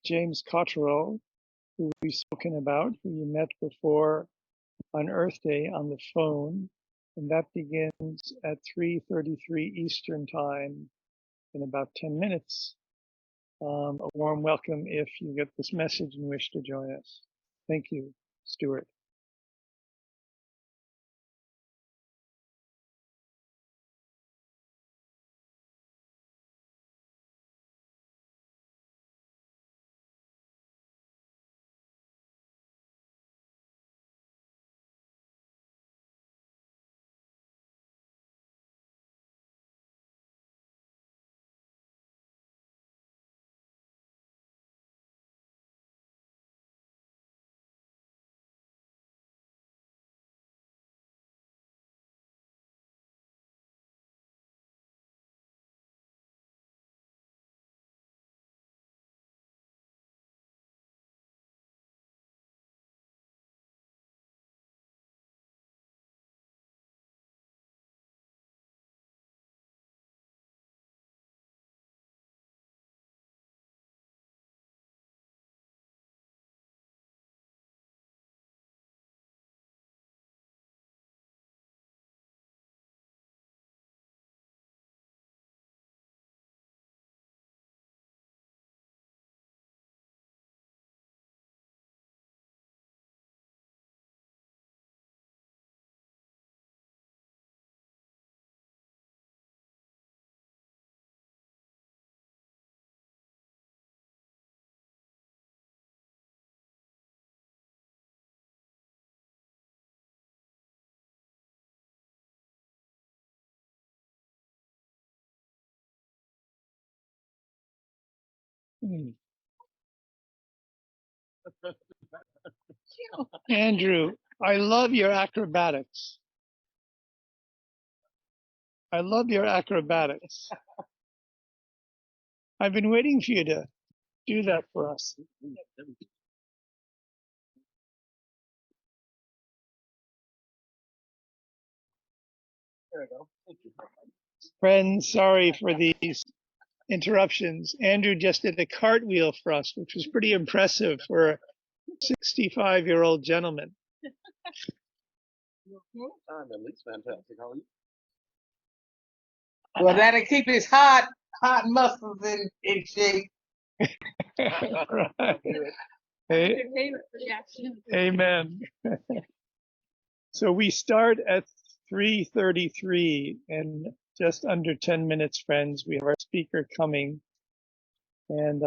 James Cottrell, who we've spoken about, who you met before on Earth Day on the phone, and that begins at 3:33 Eastern Time in about 10 minutes. A warm welcome if you get this message and wish to join us. Thank you, Stuart. Andrew, I love your acrobatics. I love your acrobatics. I've been waiting for you to do that for us. There we go. Thank you. Friends, sorry for these interruptions. Andrew just did a cartwheel for us, which was pretty impressive for a 65-year-old gentleman. I'm at least fantastic. How are you? Well, that'll keep his hot muscles in shape. Right. Hey, amen. So we start at 3:33 and just under 10 minutes, friends. We have our speaker coming. And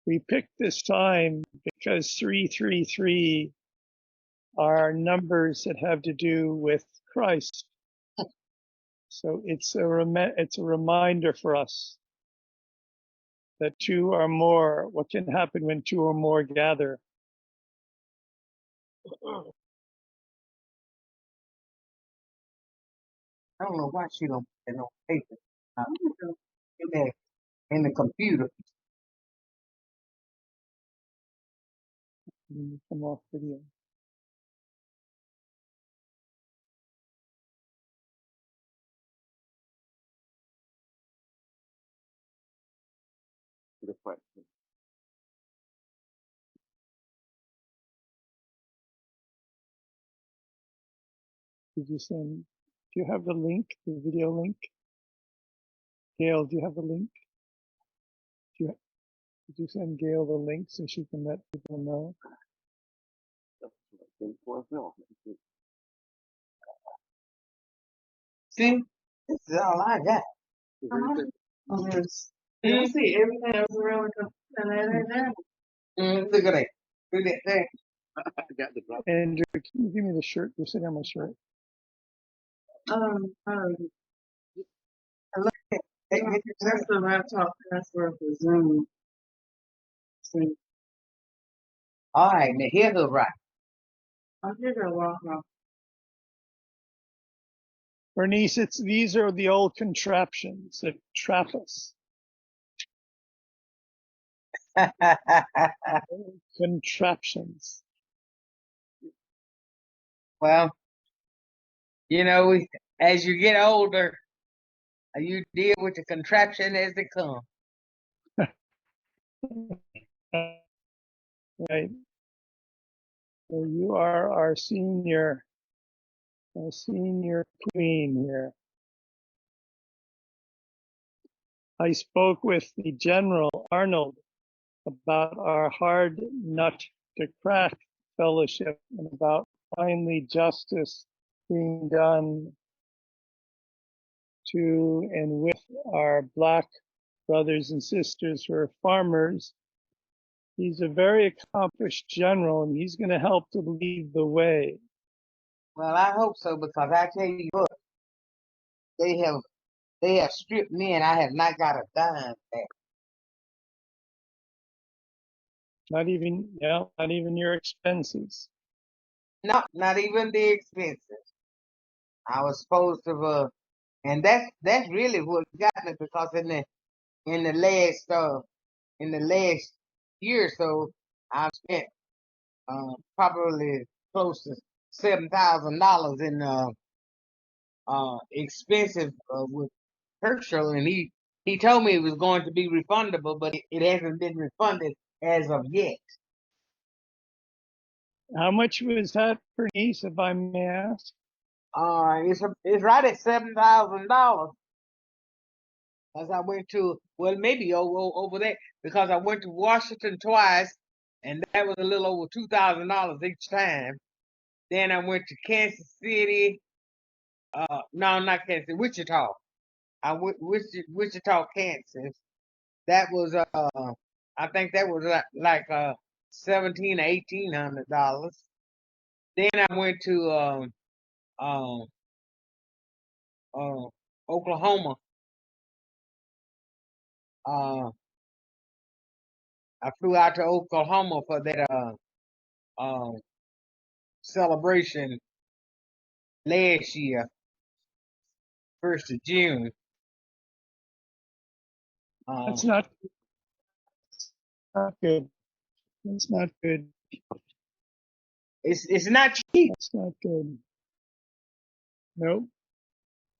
we picked this time because 333 are numbers that have to do with Christ. So it's a reminder for us that two or more, what can happen when two or more gather. I don't know why she don't put it on paper. In the computer. Come off video. Good question. Did you send? Do you have the link, the video link? Gail, do you have the link? Did you send Gail the link so she can let people know? See, this is all I got. You see everything else around Look at that. Look at that. I got the drop. Andrew, can you give me the shirt? You're sitting on my shirt. That's the laptop password for Zoom. See, All right, now here's the right. I'm here to walk off. Bernice, these are the old contraptions that trap us. Contraptions. Well, you know, as you get older, you deal with the contraption as they come. Right. So you are our senior queen here. I spoke with the General Arnold about our hard nut to crack fellowship and about finally justice being done to and with our Black brothers and sisters who are farmers. He's a very accomplished general, and he's going to help to lead the way. Well, I hope so, because I tell you what, they have stripped me, and I have not got a dime back. Not even your expenses. No, not even the expenses. I was supposed to, and that's really what got me, because in the last year or so, I've spent probably close to $7,000 in expensive with Herschel, and he told me it was going to be refundable, but it hasn't been refunded as of yet. How much was that, Bernice, if I may ask? It's right at $7,000. As I went to, well, maybe over there, because I went to Washington twice, and that was a little over $2,000 each time. Then I went to Kansas City. No, not Kansas City, Wichita. I went Wichita, Kansas. That was I think that was like $1,700 or $1,800. Then I went to Oklahoma. I flew out to Oklahoma for that celebration last year, 1st of June. That's not good. That's not good. It's not cheap. That's not good. Nope,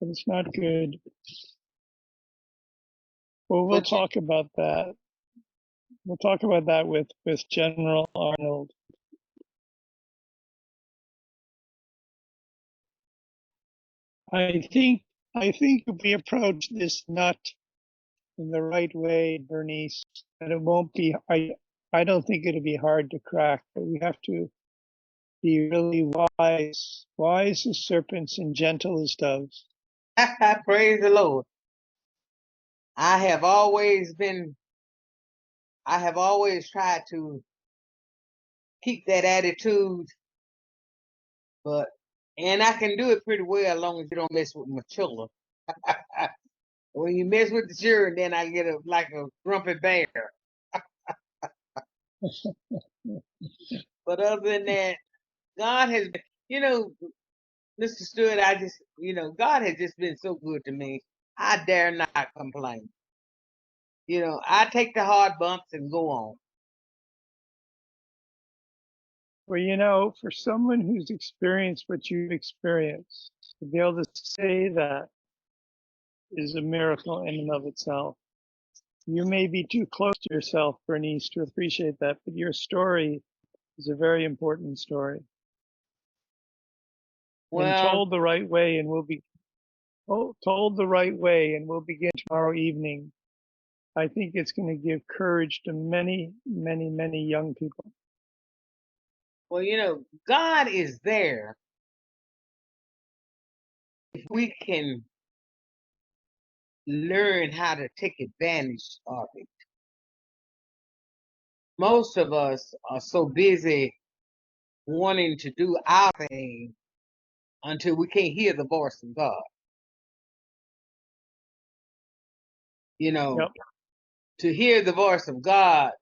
it's not good. Well, we'll talk about that. We'll talk about that with General Arnold. I think if we approach this nut in the right way, Bernice, and it won't be. I don't think it'll be hard to crack, but we have to be really wise as serpents and gentle as doves. Praise the Lord. I have always tried to keep that attitude, and I can do it pretty well as long as you don't mess with my children. When you mess with the children, then I get like a grumpy bear. But other than that, God has been, Mr. Stewart, God has just been so good to me. I dare not complain. I take the hard bumps and go on. Well, for someone who's experienced what you've experienced, to be able to say that is a miracle in and of itself. You may be too close to yourself, Bernice, to appreciate that, but your story is a very important story. Well, and told the right way, and we'll be told the right way, and we'll begin tomorrow evening. I think it's going to give courage to many, many, many young people. Well, God is there if we can learn how to take advantage of it. Most of us are so busy wanting to do our thing until we can't hear the voice of God. Yep. To hear the voice of God,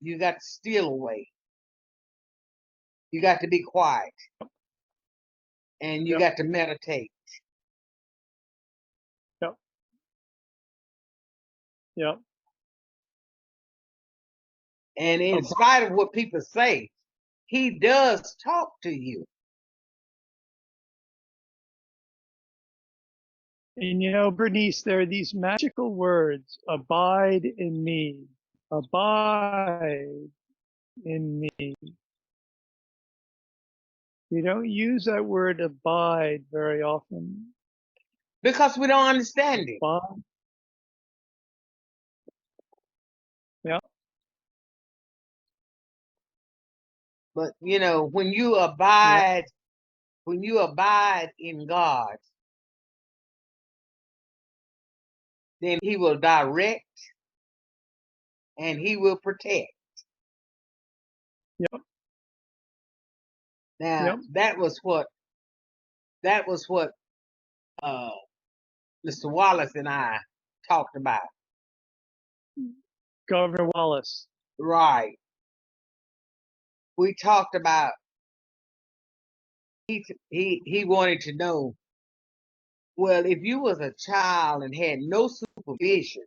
you got to steal away. You got to be quiet. And you got to meditate. Yep. Yep. And in spite of what people say, he does talk to you. And Bernice, there are these magical words, abide in me, abide in me. We don't use that word abide very often. Because we don't understand it. Abide. Yeah. But you know, when you abide in God, then He will direct and He will protect. Yep. Now Yep. that was what Mr. Wallace and I talked about. Governor Wallace. Right. We talked about he wanted to know, well, if you was a child and had no supervision,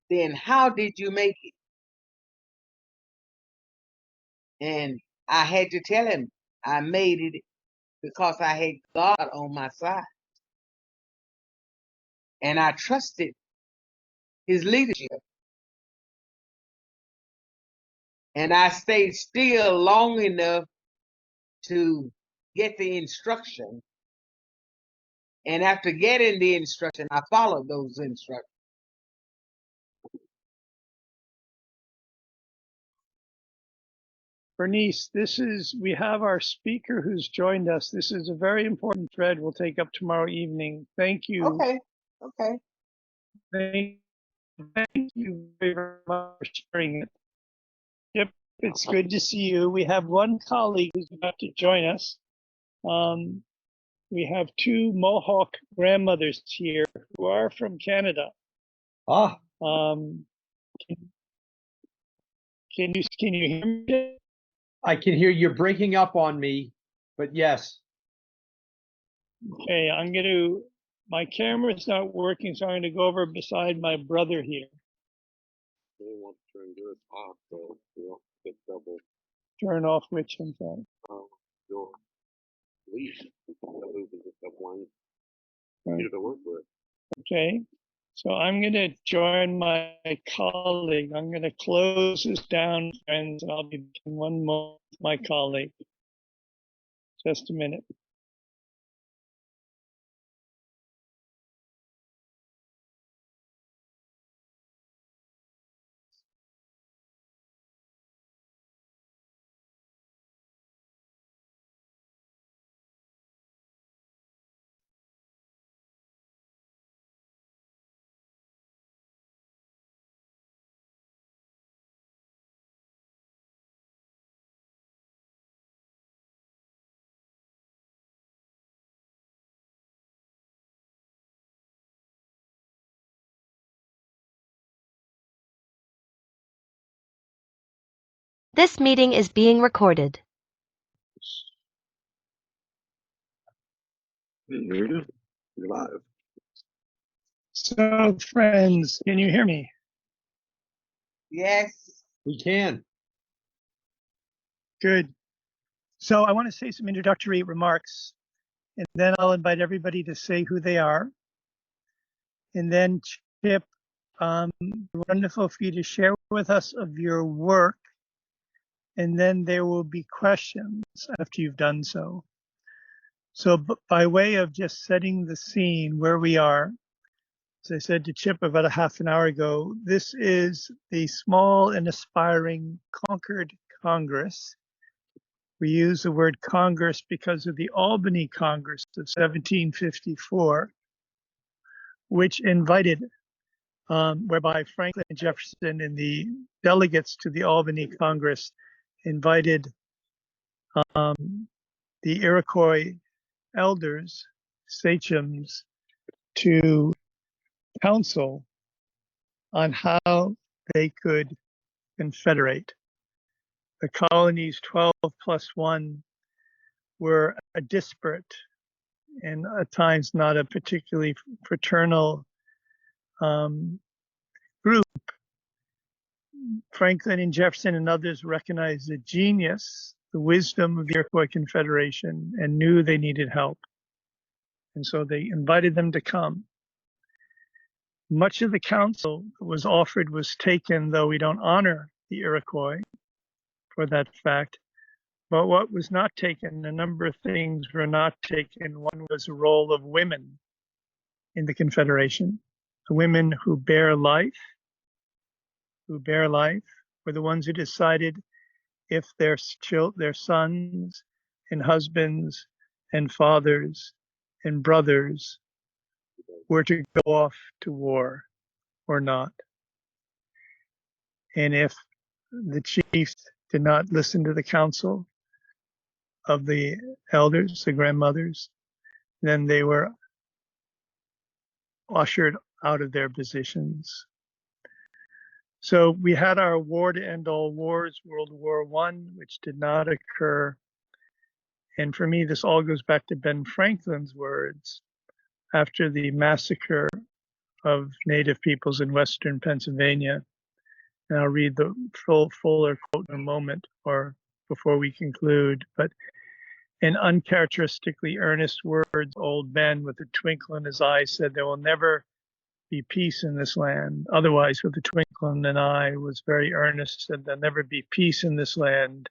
then how did you make it? And I had to tell him I made it because I had God on my side. And I trusted His leadership. And I stayed still long enough to get the instruction. And after getting the instruction, I followed those instructions. Bernice, we have our speaker who's joined us. This is a very important thread we'll take up tomorrow evening. Thank you. Okay. Thank you very much for sharing it. Yep, it's good to see you. We have one colleague who's about to join us. We have two Mohawk grandmothers here who are from Canada. Ah, Can you hear me? I can hear you breaking up on me, but yes. Okay, my camera's not working, so I'm gonna go over beside my brother here. They want to turn yours off, so you'll get double Turn off which one? Sorry. your leash. That way you can just have one Right. computer to work with. Okay, so I'm gonna join my colleague. I'm gonna close this down, friends, and I'll be in one moment with my colleague. Just a minute. This meeting is being recorded. There you go. You're live. So, friends, can you hear me? Yes. We can. Good. So I want to say some introductory remarks, and then I'll invite everybody to say who they are. And then Chip, wonderful for you to share with us of your work. And then there will be questions after you've done so. So by way of just setting the scene where we are, as I said to Chip about a half an hour ago, this is the small and aspiring Concord Congress. We use the word Congress because of the Albany Congress of 1754, which invited, whereby Franklin and Jefferson and the delegates to the Albany Congress invited the Iroquois elders, sachems, to counsel on how they could confederate. The colonies 12 plus 1 were a disparate and at times not a particularly fraternal group. Franklin and Jefferson and others recognized the genius, the wisdom of the Iroquois Confederation and knew they needed help. And so they invited them to come. Much of the counsel that was offered was taken, though we don't honor the Iroquois for that fact. But what was not taken, a number of things were not taken. One was the role of women in the Confederation. The women who bear life, were the ones who decided if their sons and husbands and fathers and brothers were to go off to war or not. And if the chiefs did not listen to the counsel of the elders, the grandmothers, then they were ushered out of their positions. So we had our war to end all wars, World War I, which did not occur. And for me, this all goes back to Ben Franklin's words after the massacre of Native peoples in Western Pennsylvania. And I'll read the fuller quote in a moment or before we conclude. But in uncharacteristically earnest words, old Ben with a twinkle in his eye said, "There will never be peace in this land." Otherwise, with a twinkle in an eye, was very earnest, said there'll never be peace in this land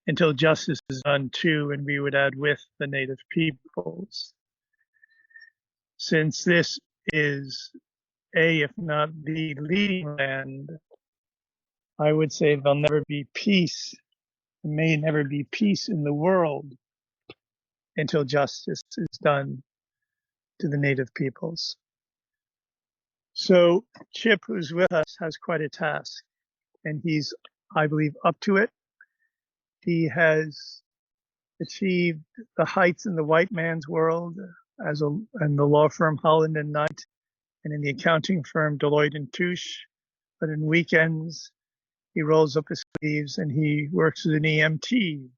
until justice is done to, and we would add, with the Native peoples. Since this is if not the leading land, I would say there'll never be peace. There may never be peace in the world until justice is done to the Native peoples. So Chip, who's with us, has quite a task, and he's, I believe, up to it. He has achieved the heights in the white man's world in the law firm Holland and Knight, and in the accounting firm Deloitte and Touche. But in weekends, he rolls up his sleeves and he works as an EMT,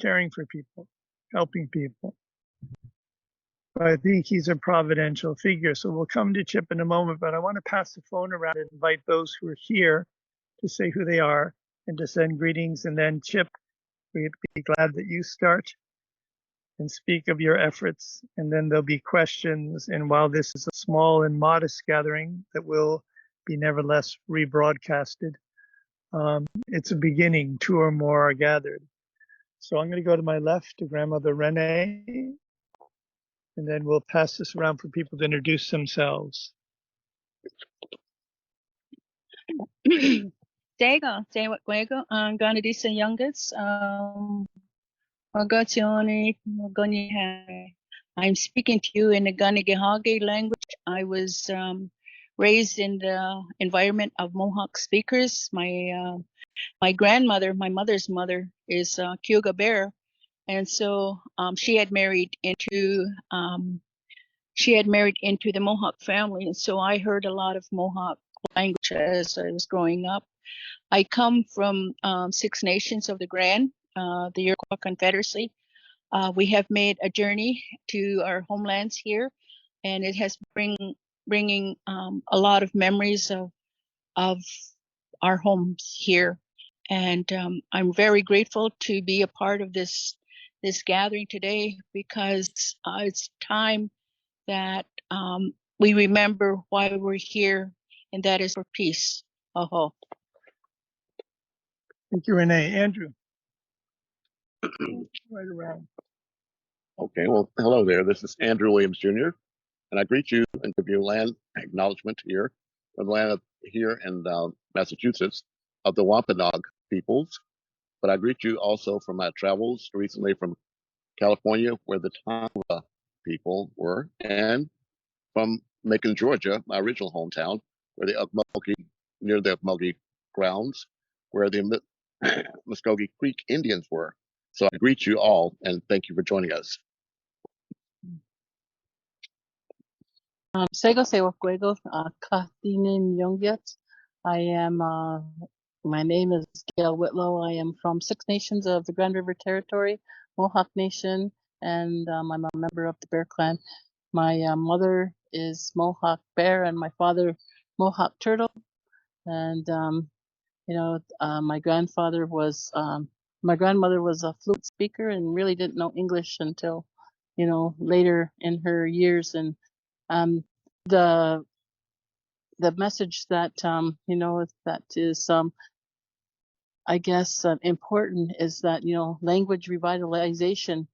caring for people, helping people. But I think he's a providential figure. So we'll come to Chip in a moment, but I want to pass the phone around and invite those who are here to say who they are and to send greetings. And then Chip, we'd be glad that you start and speak of your efforts. And then there'll be questions. And while this is a small and modest gathering that will be nevertheless rebroadcasted, it's a beginning. 2 or more are gathered. So I'm going to go to my left to Grandmother Renee, and then we'll pass this around for people to introduce themselves. Dego, Gwego, Ganadisa youngest, Magazione, Magoniha. I'm speaking to you in the Ganagihage language. I was raised in the environment of Mohawk speakers. My grandmother, my mother's mother, is Kyoga Bear, and so she had married into the Mohawk family, and so I heard a lot of Mohawk language as I was growing up. I come from 6 nations of the Grand, the Iroquois Confederacy. We have made a journey to our homelands here, and it has bringing a lot of memories of our homes here. And I'm very grateful to be a part of this gathering today, because it's time that we remember why we're here, and that is for peace. Aho. Thank you, Renee. Andrew. Right around. Okay, well, hello there. This is Andrew Williams Jr., and I greet you and give you land acknowledgement here from the land here in Massachusetts of the Wampanoag peoples. But I greet you also from my travels recently from California, where the Tonga people were, and from Macon, Georgia, my original hometown, where the Ocmulgee, near the Ocmulgee grounds, where the Muskogee Creek Indians were. So I greet you all and thank you for joining us. Sego Sewa Gwego, Kathleen Youngyet. I am, my name is Gail Whitlow. I am from 6 nations of the Grand River Territory, Mohawk Nation, and I'm a member of the Bear Clan. My mother is Mohawk Bear and my father Mohawk Turtle. And, my grandmother was a fluent speaker and really didn't know English until, later in her years. And the the message that that is I guess important is that language revitalization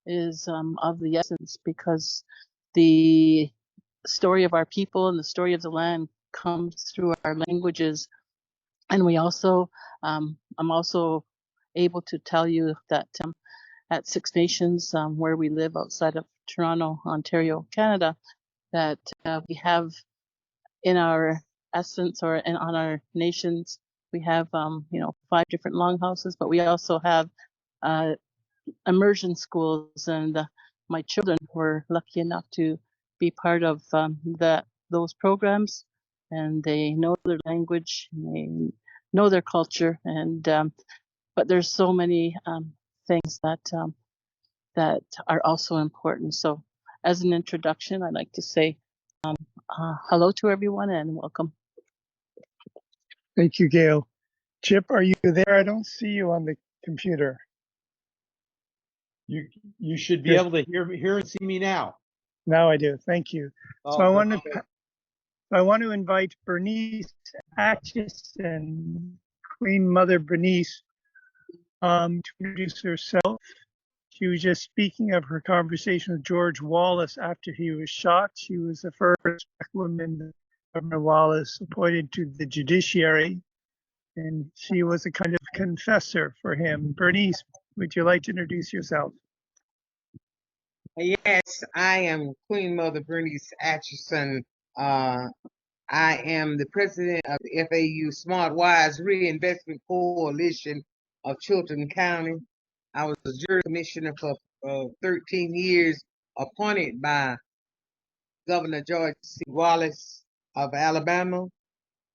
is of the essence, because the story of our people and the story of the land comes through our languages. And we also I'm also able to tell you that at Six Nations, where we live outside of Toronto, Ontario, Canada, that we have in our essence, or on our nations, we have 5 different longhouses, but we also have immersion schools, and my children were lucky enough to be part of those programs, and they know their language, and they know their culture, and but there's so many things that are also important. So as an introduction, I'd like to say hello to everyone and welcome. Thank you, Gail. Chip, are you there? I don't see you on the computer. You should be Good. able to hear and see me now. Now I do. Thank you. So I want to invite Bernice Atchison, Queen Mother Bernice, to introduce herself. She was just speaking of her conversation with George Wallace after he was shot. She was the first Black woman Governor Wallace appointed to the judiciary, and she was a kind of confessor for him. Bernice, would you like to introduce yourself? Yes, I am Queen Mother Bernice Atchison. I am the president of the FAU Smart Wise Reinvestment Coalition of Chilton County. I was a jury commissioner for 13 years, appointed by Governor George C. Wallace of Alabama.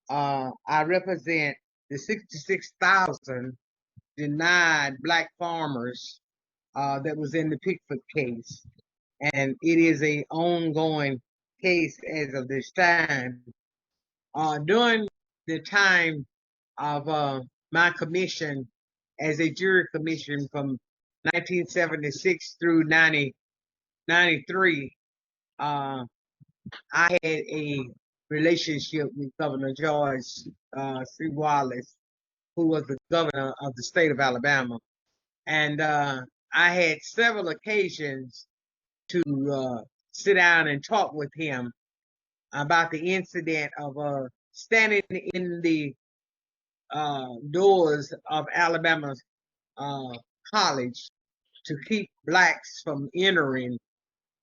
I represent the 66,000 denied Black farmers that was in the Pickford case. And it is an ongoing case as of this time. During the time of my commission as a jury commission from 1976 through 1993, I had a relationship with Governor George C. Wallace, who was the governor of the state of Alabama. And I had several occasions to sit down and talk with him about the incident of standing in the doors of Alabama's college to keep Blacks from entering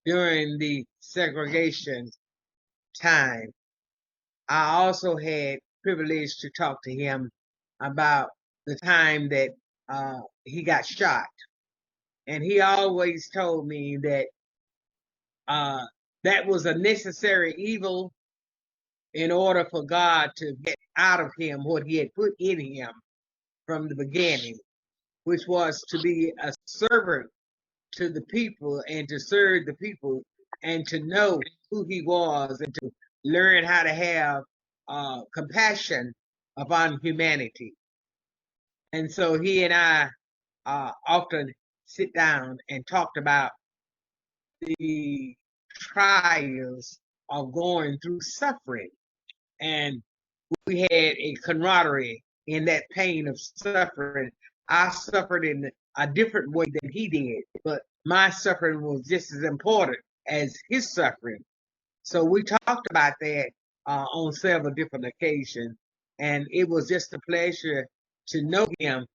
during the segregation time. I also had privilege to talk to him about the time that he got shot. And he always told me that that was a necessary evil in order for God to get out of him what he had put in him from the beginning, which was to be a servant to the people and to serve the people and to know who he was and to learn how to have compassion upon humanity. And so he and I often sit down and talked about the trials of going through suffering. And we had a camaraderie in that pain of suffering. I suffered in a different way than he did, but my suffering was just as important as his suffering. So we talked about that on several different occasions, and it was just a pleasure to know him,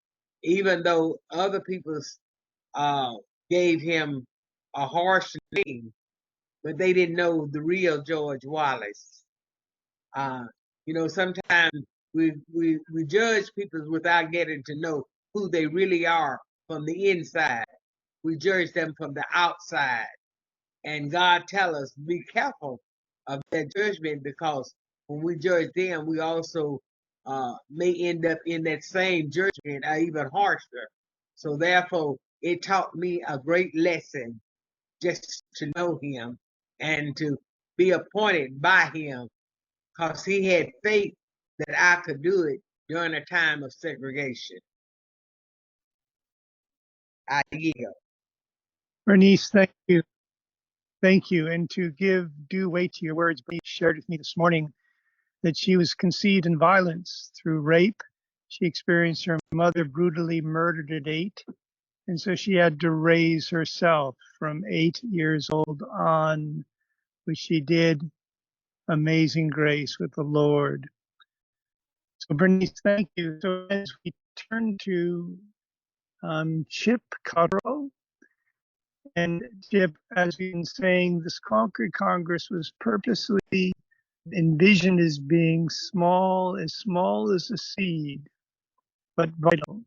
even though other people gave him a harsh name, but they didn't know the real George Wallace. Sometimes we judge people without getting to know who they really are from the inside. We judge them from the outside. And God tells us, be careful of that judgment, because when we judge them, we also may end up in that same judgment or even harsher. So therefore, it taught me a great lesson just to know him and to be appointed by him, because he had faith that I could do it during a time of segregation. I yield. Bernice, thank you. Thank you. And to give due weight to your words Bernice shared with me this morning, that she was conceived in violence through rape. She experienced her mother brutally murdered at 8. And so she had to raise herself from 8 years old on, which she did. Amazing grace with the Lord. So Bernice, thank you. So as we turn to Chip Cotterill, and Chip, as we've been saying, this Concord Congress was purposely envisioned as being small as a seed, but vital.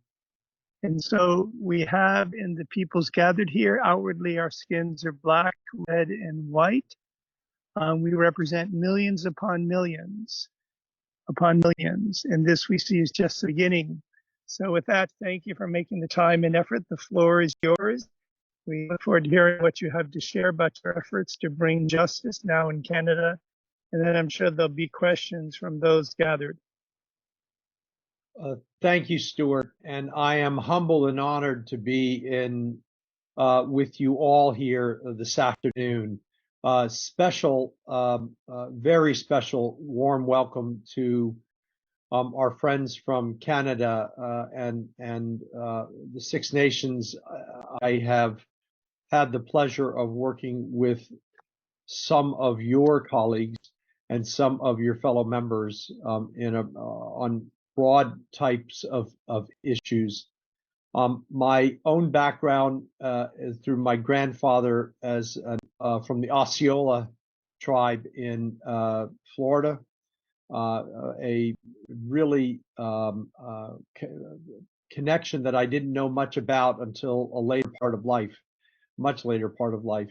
And so we have in the peoples gathered here, outwardly our skins are black, red, and white. We represent millions upon millions, and this we see is just the beginning. So with that, thank you for making the time and effort. The floor is yours. We look forward to hearing what you have to share about your efforts to bring justice now in Canada. And then I'm sure there'll be questions from those gathered. Thank you, Stuart. And I am humbled and honored to be in with you all here this afternoon. Special, very special, warm welcome to our friends from Canada and the Six Nations. I have had the pleasure of working with some of your colleagues and some of your fellow members on broad types of issues. My own background is through my grandfather as from the Osceola tribe in Florida, a really connection that I didn't know much about until a later part of life, much later part of life,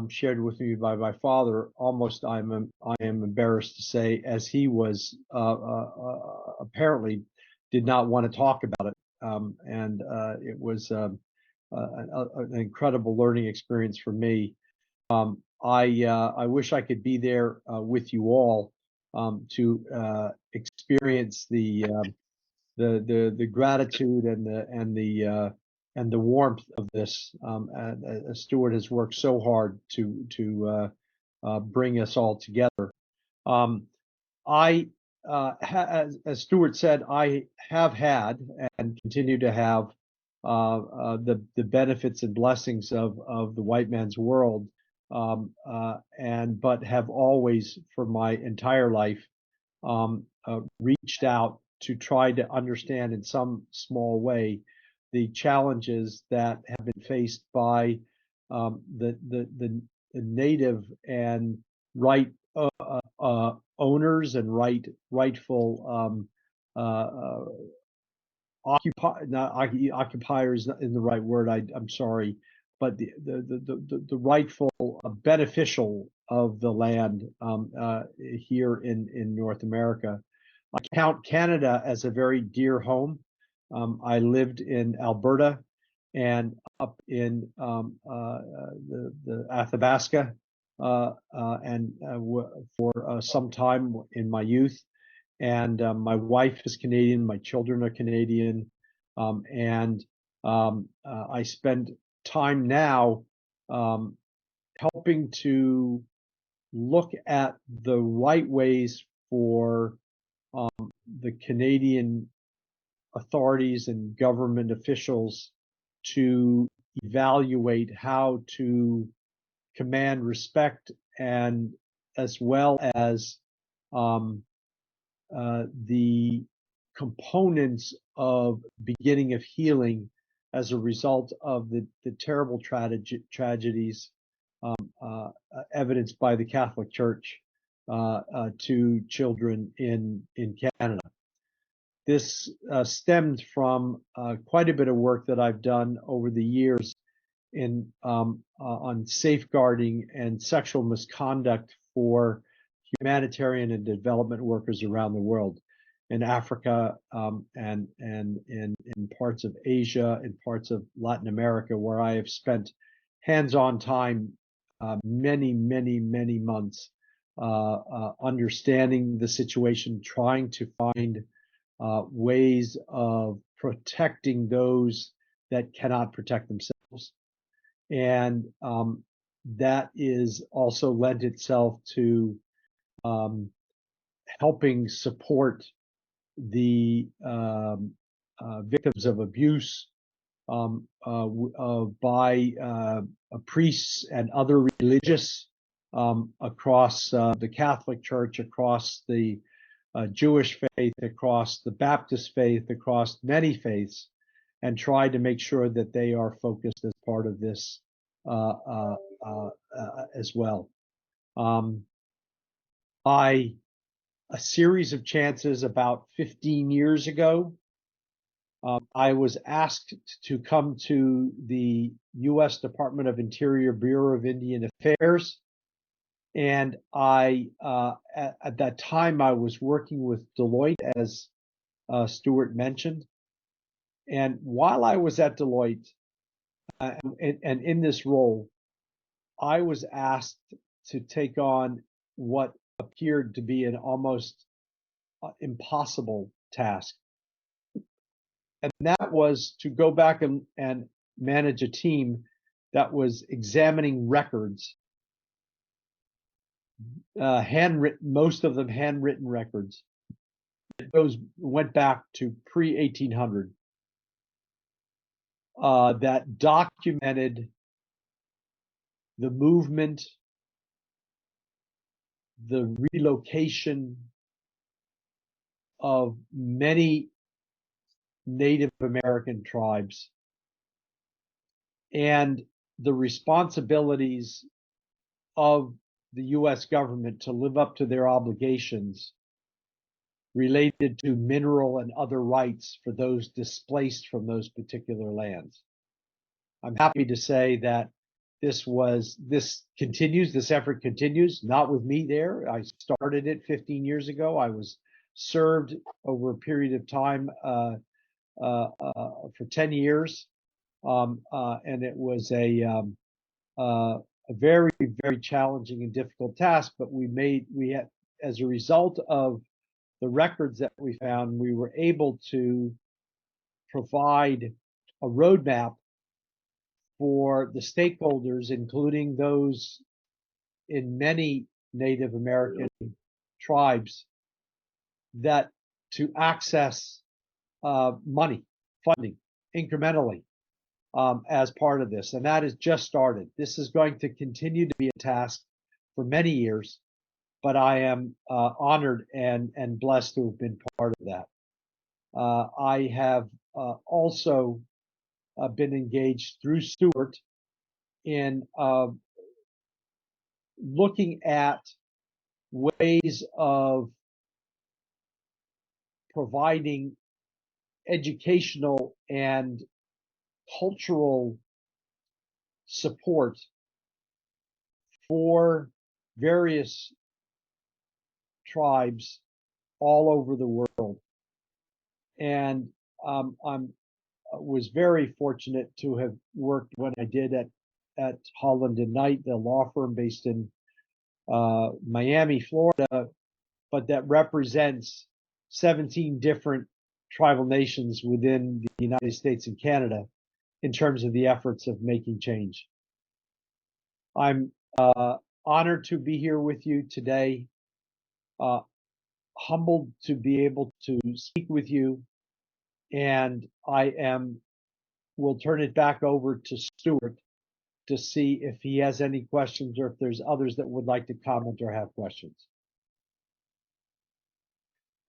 shared with me by my father. Almost, I am embarrassed to say, as he was apparently did not want to talk about it. It was an incredible learning experience for me. I wish I could be there with you all to experience the gratitude and the warmth of this. Stuart has worked so hard to bring us all together. As Stuart said, I have had and continue to have the benefits and blessings of the white man's world, but have always, for my entire life, reached out to try to understand in some small way the challenges that have been faced by the native and right owners and rightful occupiers in the right word. I'm sorry, but the rightful beneficial of the land here in North America. I count Canada as a very dear home. I lived in Alberta and up in the Athabasca for some time in my youth. And my wife is Canadian, my children are Canadian, and I spend time now helping to look at the right ways for the Canadian authorities and government officials to evaluate how to command respect, and as well as the components of beginning of healing as a result of the terrible tragedies evidenced by the Catholic Church to children in Canada. This stemmed from quite a bit of work that I've done over the years on safeguarding and sexual misconduct for humanitarian and development workers around the world, in Africa and in parts of Asia and parts of Latin America, where I have spent hands-on time, many months, understanding the situation, trying to find ways of protecting those that cannot protect themselves. And that is also lent itself to helping support the victims of abuse by priests and other religious across the Catholic Church, across the Jewish faith, across the Baptist faith, across many faiths, and try to make sure that they are focused as part of this as well. By a series of chances about 15 years ago, I was asked to come to the U.S. Department of Interior Bureau of Indian Affairs. And at that time, I was working with Deloitte, as Stuart mentioned. And while I was at Deloitte and in this role, I was asked to take on what appeared to be an almost impossible task. And that was to go back and manage a team that was examining records, handwritten, most of them handwritten records. Those went back to pre-1800, that documented the movement, the relocation of many Native American tribes, and the responsibilities of the U.S. government to live up to their obligations related to mineral and other rights for those displaced from those particular lands. I'm happy to say that this effort continues, not with me there. I started it 15 years ago. I was served over a period of time for 10 years. And it was a very, very challenging and difficult task, but as a result of the records that we found, we were able to provide a roadmap for the stakeholders, including those in many Native American tribes, that to access funding incrementally as part of this. And that has just started. This is going to continue to be a task for many years, but I am honored and blessed to have been part of that. I have also been engaged through Stuart in looking at ways of providing educational and cultural support for various tribes all over the world. And I was very fortunate to have worked when I did at Holland and Knight, the law firm based in Miami, Florida, but that represents 17 different tribal nations within the United States and Canada in terms of the efforts of making change. I'm honored to be here with you today, humbled to be able to speak with you, and will turn it back over to Stuart to see if he has any questions or if there's others that would like to comment or have questions.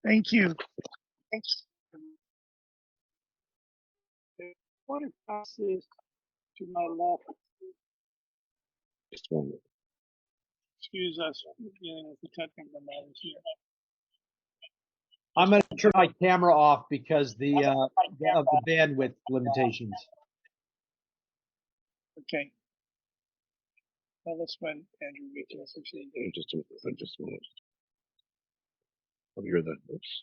Thank you. Thanks. I want to pass this to my left. Just one minute. Excuse us for dealing with the technical matters here. I'm going to turn my camera off because of the bandwidth limitations. Okay. Tell us when Andrew reaches us. Just a moment. Oh, you're the. Oops.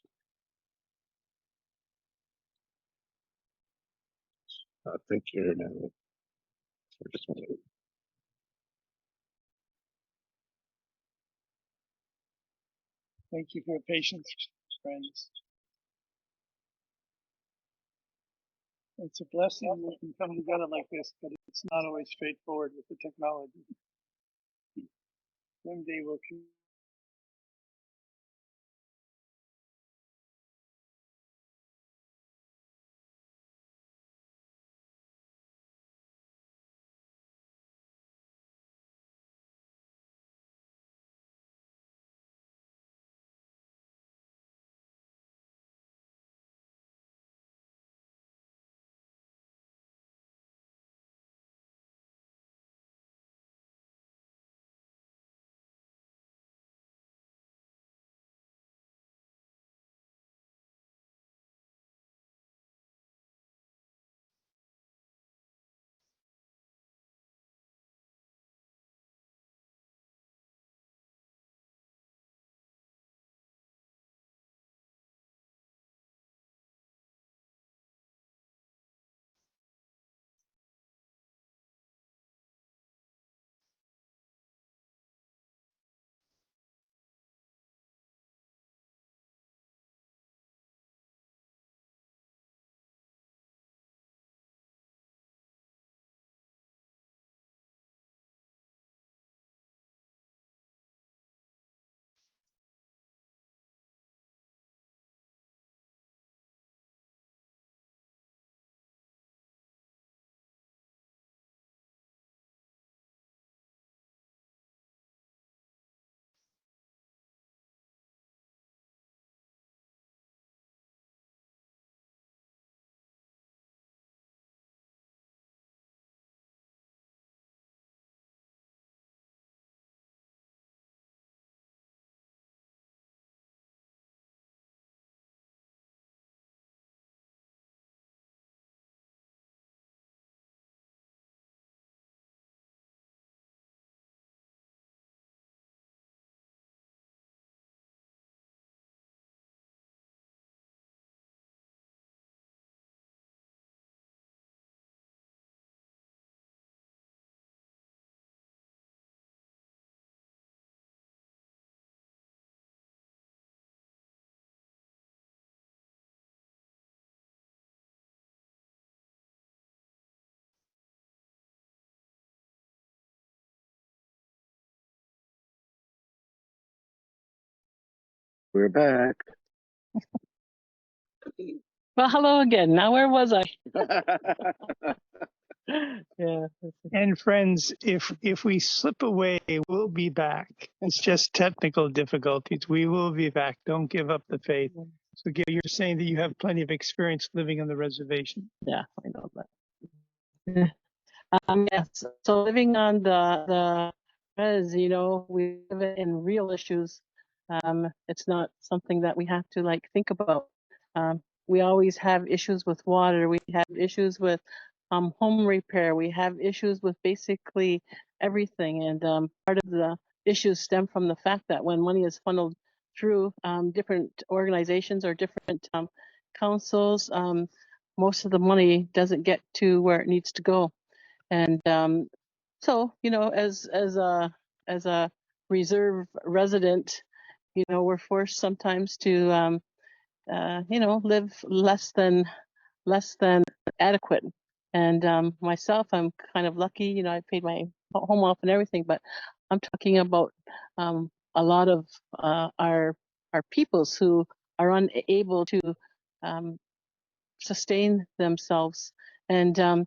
I think you're now. Just a minute. Thank you for your patience, friends. It's a blessing we can come together like this, but it's not always straightforward with the technology. One day we'll We're back. Well, hello again. Now, where was I? Yeah. And friends, if we slip away, we'll be back. It's just technical difficulties. We will be back. Don't give up the faith. So Gil, you're saying that you have plenty of experience living on the reservation. Yeah, I know that. Yes. So living on the res, we live in real issues. It's not something that we have to like think about. We always have issues with water. We have issues with home repair. We have issues with basically everything. And part of the issues stem from the fact that when money is funneled through different organizations or different councils, most of the money doesn't get to where it needs to go. And so, as a reserve resident, we're forced sometimes to live less than adequate. And myself, I'm kind of lucky. I paid my home off and everything, but I'm talking about a lot of our peoples who are unable to sustain themselves. And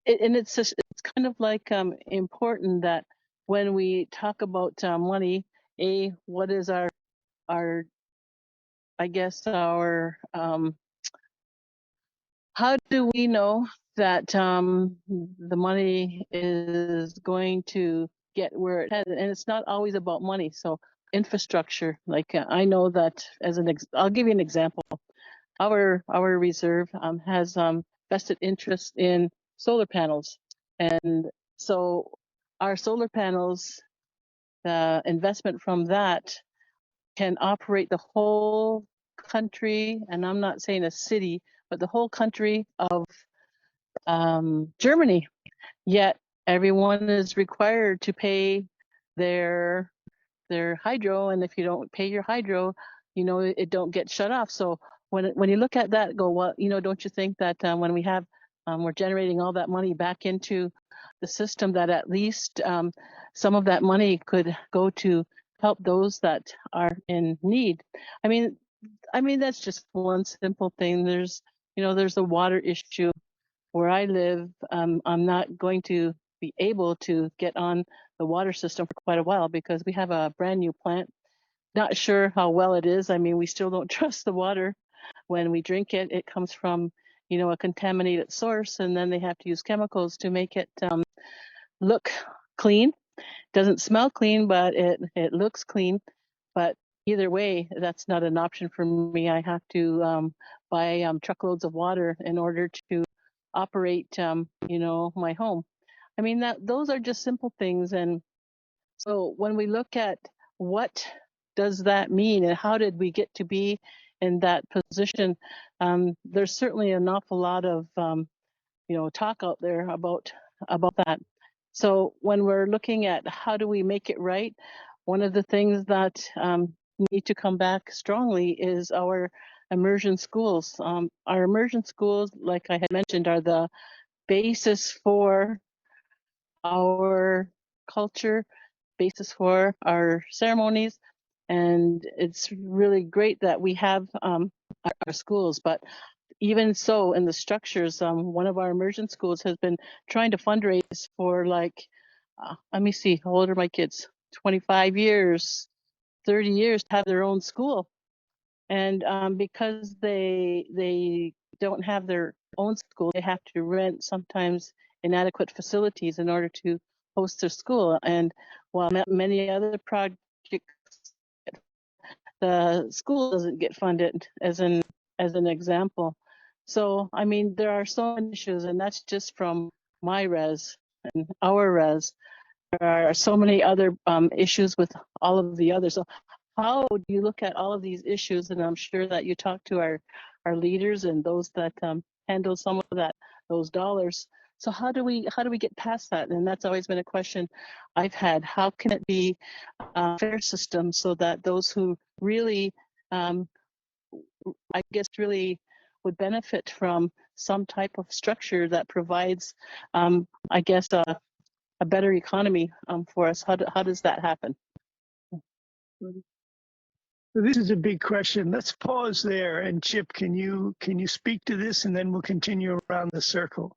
it's kind of like important that when we talk about money, what is our I guess our how do we know that the money is going to get where it has? And it's not always about money. So infrastructure, like I know that I'll give you an example. Our reserve has vested interest in solar panels, and so our solar panels, the investment from that can operate the whole country, and I'm not saying a city, but the whole country of Germany. Yet everyone is required to pay their hydro, and if you don't pay your hydro, it don't get shut off. So when you look at that, go, well, don't you think that when we have we're generating all that money back into the system, that at least some of that money could go to help those that are in need? I mean that's just one simple thing. There's there's a water issue where I live. I'm not going to be able to get on the water system for quite a while because we have a brand new plant. Not sure how well it is. I mean, we still don't trust the water when we drink it. It comes from, a contaminated source, and then they have to use chemicals to make it look clean. Doesn't smell clean, but it looks clean. But either way, that's not an option for me. I have to buy truckloads of water in order to operate, my home. I mean, those are just simple things. And so when we look at what does that mean and how did we get to be in that position, there's certainly an awful lot of, talk out there about that. So when we're looking at how do we make it right, one of the things that need to come back strongly is our immersion schools. Our immersion schools, like I had mentioned, are the basis for our culture, basis for our ceremonies, and it's really great that we have our schools. But even so, in the structures, one of our immersion schools has been trying to fundraise for let me see, how old are my kids? 25 years, 30 years to have their own school. And because they don't have their own school, they have to rent sometimes inadequate facilities in order to host their school. And while many other projects, the school doesn't get funded, as an example. So I mean, there are so many issues, and that's just from my res and our res. There are so many other issues with all of the others. So how do you look at all of these issues? And I'm sure that you talk to our leaders and those that handle some of those dollars. So how do we get past that? And that's always been a question I've had. How can it be a fair system so that those who really, I guess, really would benefit from some type of structure that provides, I guess, a better economy for us? How does that happen? This is a big question. Let's pause there. And Chip, can you speak to this, and then we'll continue around the circle.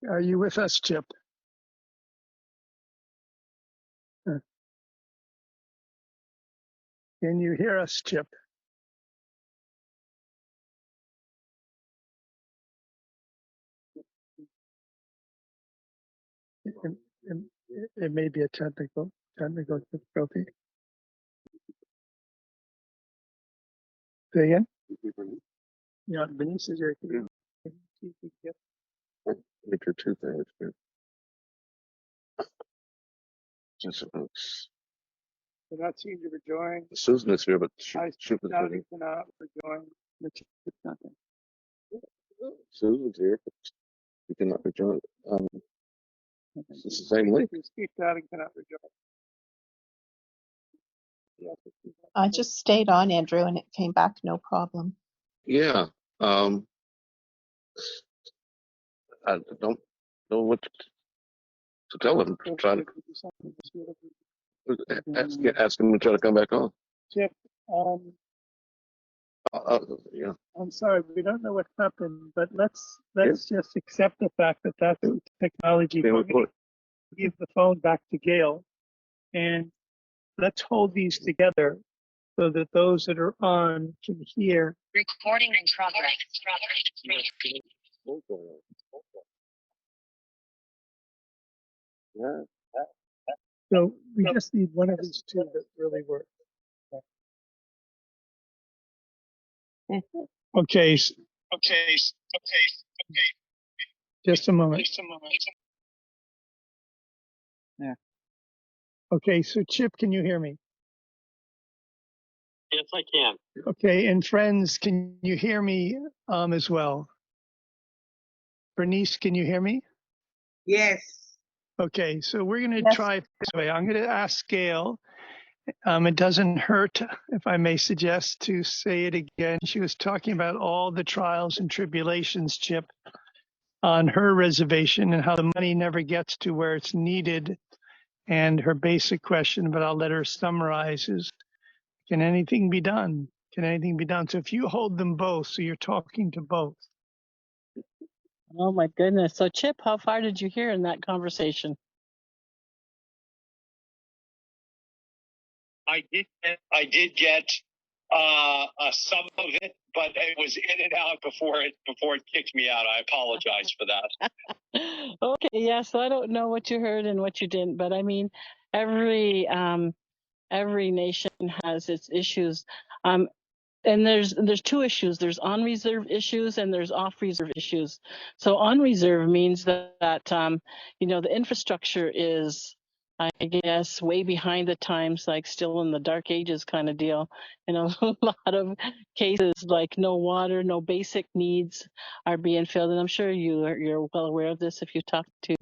Are you with us, Chip? Can you hear us, Chip? It may be a technical difficulty. Say again? Yeah, Bernice is here. Make your two things. Just We're not seem to rejoin. Susan is here, but I she cannot rejoin. Susan's here, but you cannot rejoin. It's the same link. Speak that and cannot rejoin. I just stayed on, Andrew, and it came back no problem. Yeah. I don't know what to tell him. Try to ask him to try to come back on. Chip, Yeah. I'm sorry, we don't know what happened, but let's just accept the fact that that's technology. We're going to give the phone back to Gail, and let's hold these together so that those that are on can hear. Recording in progress. Yeah. So we just need one of these two that really work. Okay. Just a moment. Yeah. Okay, so Chip, can you hear me? Yes, I can. Okay, and friends, can you hear me as well? Bernice, can you hear me? Yes. Okay, so we're going to Yes. try this way. I'm going to ask Gail. It doesn't hurt, if I may suggest, to say it again. She was talking about all the trials and tribulations, Chip, on her reservation and how the money never gets to where it's needed. And her basic question, but I'll let her summarize, is, can anything be done? Can anything be done? So if you hold them both, so you're talking to both. Oh my goodness. So Chip, how far did you hear in that conversation? I did get some of it, but it was in and out before it kicked me out. I apologize for that. Okay, yeah, so I don't know what you heard and what you didn't, but I mean, every nation has its issues. And there's two issues. There's on reserve issues and there's off reserve issues. So on reserve means that the infrastructure is, I guess, way behind the times, like still in the dark ages kind of deal. In a lot of cases, like no water, no basic needs are being filled. And I'm sure you're well aware of this if you talk to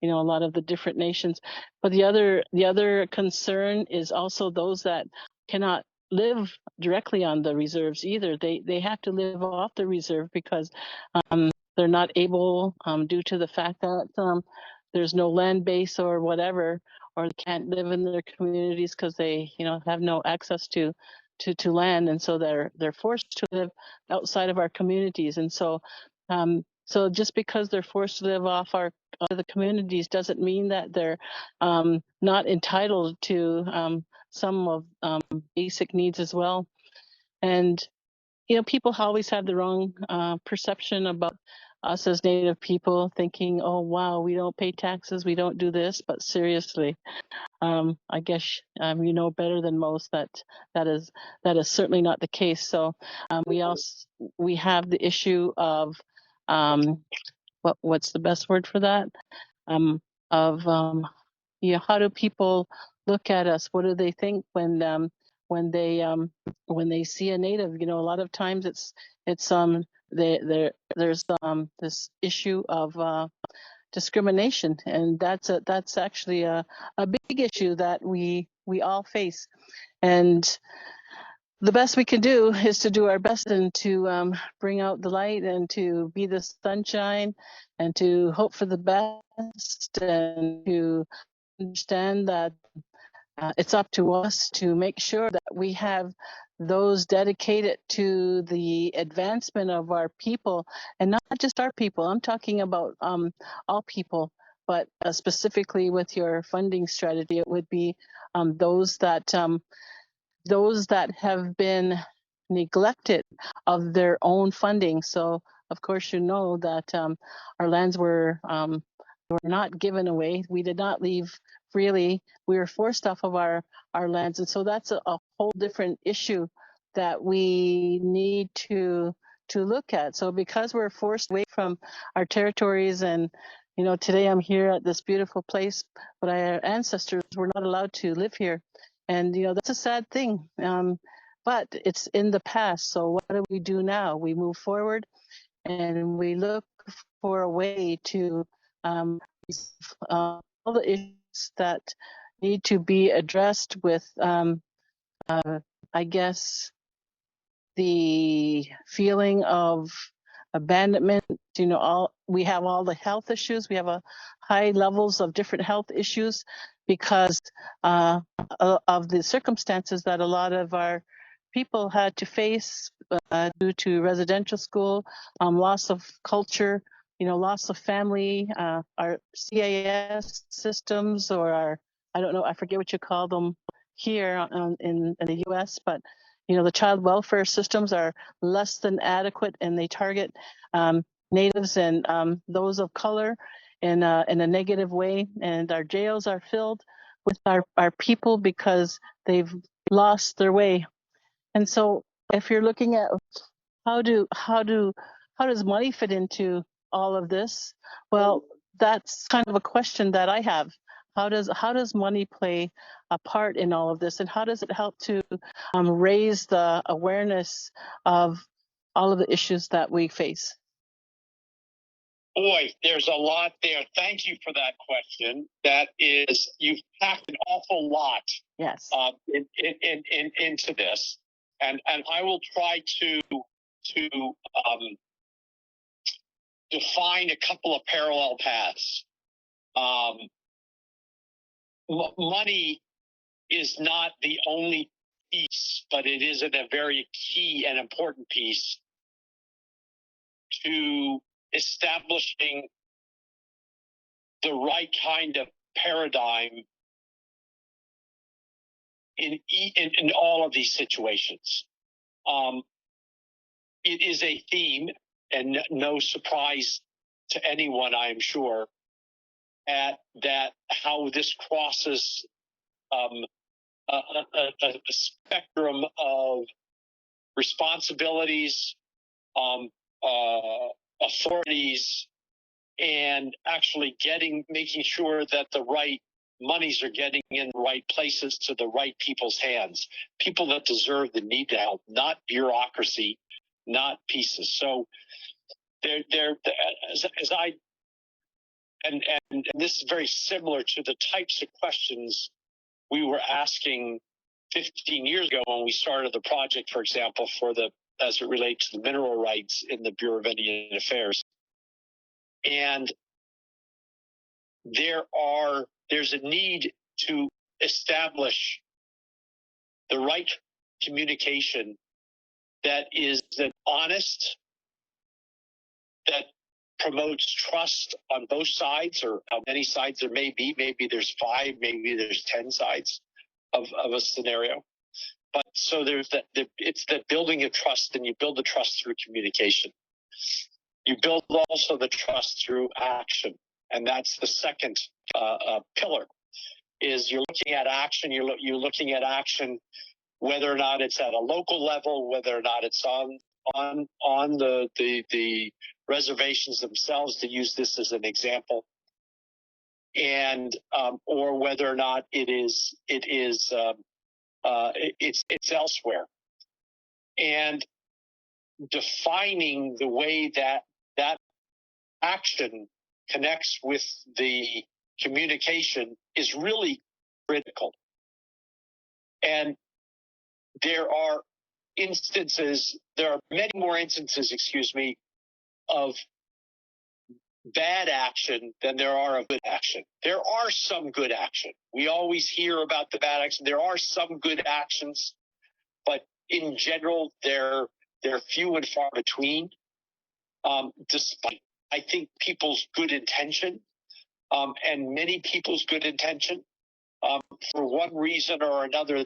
a lot of the different nations. But the other concern is also those that cannot live directly on the reserves either. They have to live off the reserve because they're not able, due to the fact that there's no land base or whatever, or they can't live in their communities because they have no access to land, and so they're forced to live outside of our communities. And so so just because they're forced to live off the communities doesn't mean that they're not entitled to some of basic needs as well. And people always have the wrong perception about us as Native people, thinking, oh wow, we don't pay taxes, we don't do this. But seriously, I guess you know better than most that is certainly not the case. So we have the issue of what's the best word for that? How do people look at us? What do they think when they see a Native? A lot of times it's there's this issue of discrimination, and that's actually a big issue that we all face. And the best we can do is to do our best and to bring out the light and to be the sunshine and to hope for the best and to understand that it's up to us to make sure that we have those dedicated to the advancement of our people, and not just our people. I'm talking about all people, but specifically with your funding strategy, it would be those that have been neglected of their own funding. So, of course, you know that our lands were not given away. We did not leave freely. We were forced off of our lands. And so that's a whole different issue that we need to look at. So because we're forced away from our territories, and today I'm here at this beautiful place, but our ancestors were not allowed to live here. And that's a sad thing. But it's in the past. So what do we do now? We move forward and we look for a way to all the issues that need to be addressed with, I guess, the feeling of abandonment. We have all the health issues. We have a high levels of different health issues because of the circumstances that a lot of our people had to face due to residential school, loss of culture, loss of family, our CAS systems, or I don't know, I forget what you call them here in the US, but the child welfare systems are less than adequate, and they target natives and those of color in a negative way. And our jails are filled with our people because they've lost their way. And so if you're looking at how does money fit into all of this? Well, that's kind of a question that I have. How does money play a part in all of this, and how does it help to raise the awareness of all of the issues that we face? Boy, there's a lot there. Thank you for that question. You've packed an awful lot. Yes. Into this, and I will try to define a couple of parallel paths. Money is not the only piece, but it is a very key and important piece to establishing the right kind of paradigm in all of these situations. It is a theme, and no surprise to anyone, I am sure, at that how this crosses a spectrum of responsibilities, authorities, and actually making sure that the right monies are getting in the right places to the right people's hands, people that deserve the need to help, not bureaucracy, not pieces. So and this is very similar to the types of questions we were asking 15 years ago when we started the project, for example, as it relates to the mineral rights in the Bureau of Indian Affairs. And there's a need to establish the right communication that is honest, that promotes trust on both sides, or how many sides there may be. Maybe there's 5, maybe there's 10 sides of a scenario. But so it's that building of trust, and you build the trust through communication. You build also the trust through action. And that's the second pillar, is you're looking at action. You're looking at action, whether or not it's at a local level, whether or not it's on the reservations themselves, to use this as an example, and or whether or not it's elsewhere, and defining the way that action connects with the communication is really critical. And there are there are many more instances, excuse me, of bad action than there are of good action. There are some good action. We always hear about the bad action. There are some good actions, but in general, they're few and far between. Despite, I think, people's good intention, and many people's good intention, for one reason or another,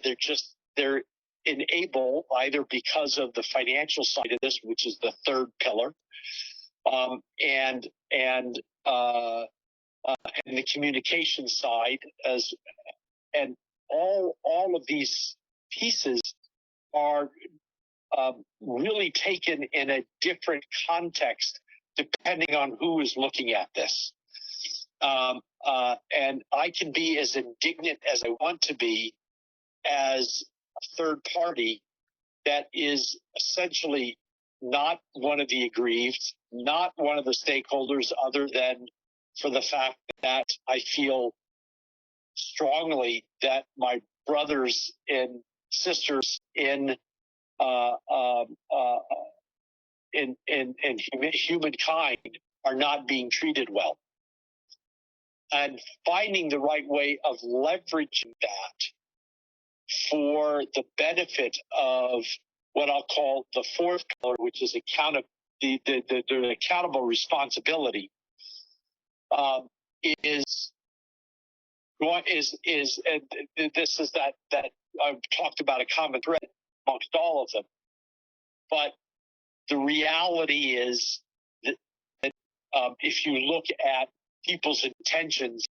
they're unable, either because of the financial side of this, which is the third pillar, and the communication side, and all of these pieces are really taken in a different context depending on who is looking at this. And I can be as indignant as I want to be as a third party that is essentially not one of the aggrieved, not one of the stakeholders, other than for the fact that I feel strongly that my brothers and sisters in humankind are not being treated well. And finding the right way of leveraging that for the benefit of what I'll call the fourth pillar, which is the accountable responsibility, is this is that I've talked about a common thread amongst all of them. But the reality is that if you look at people's intentions,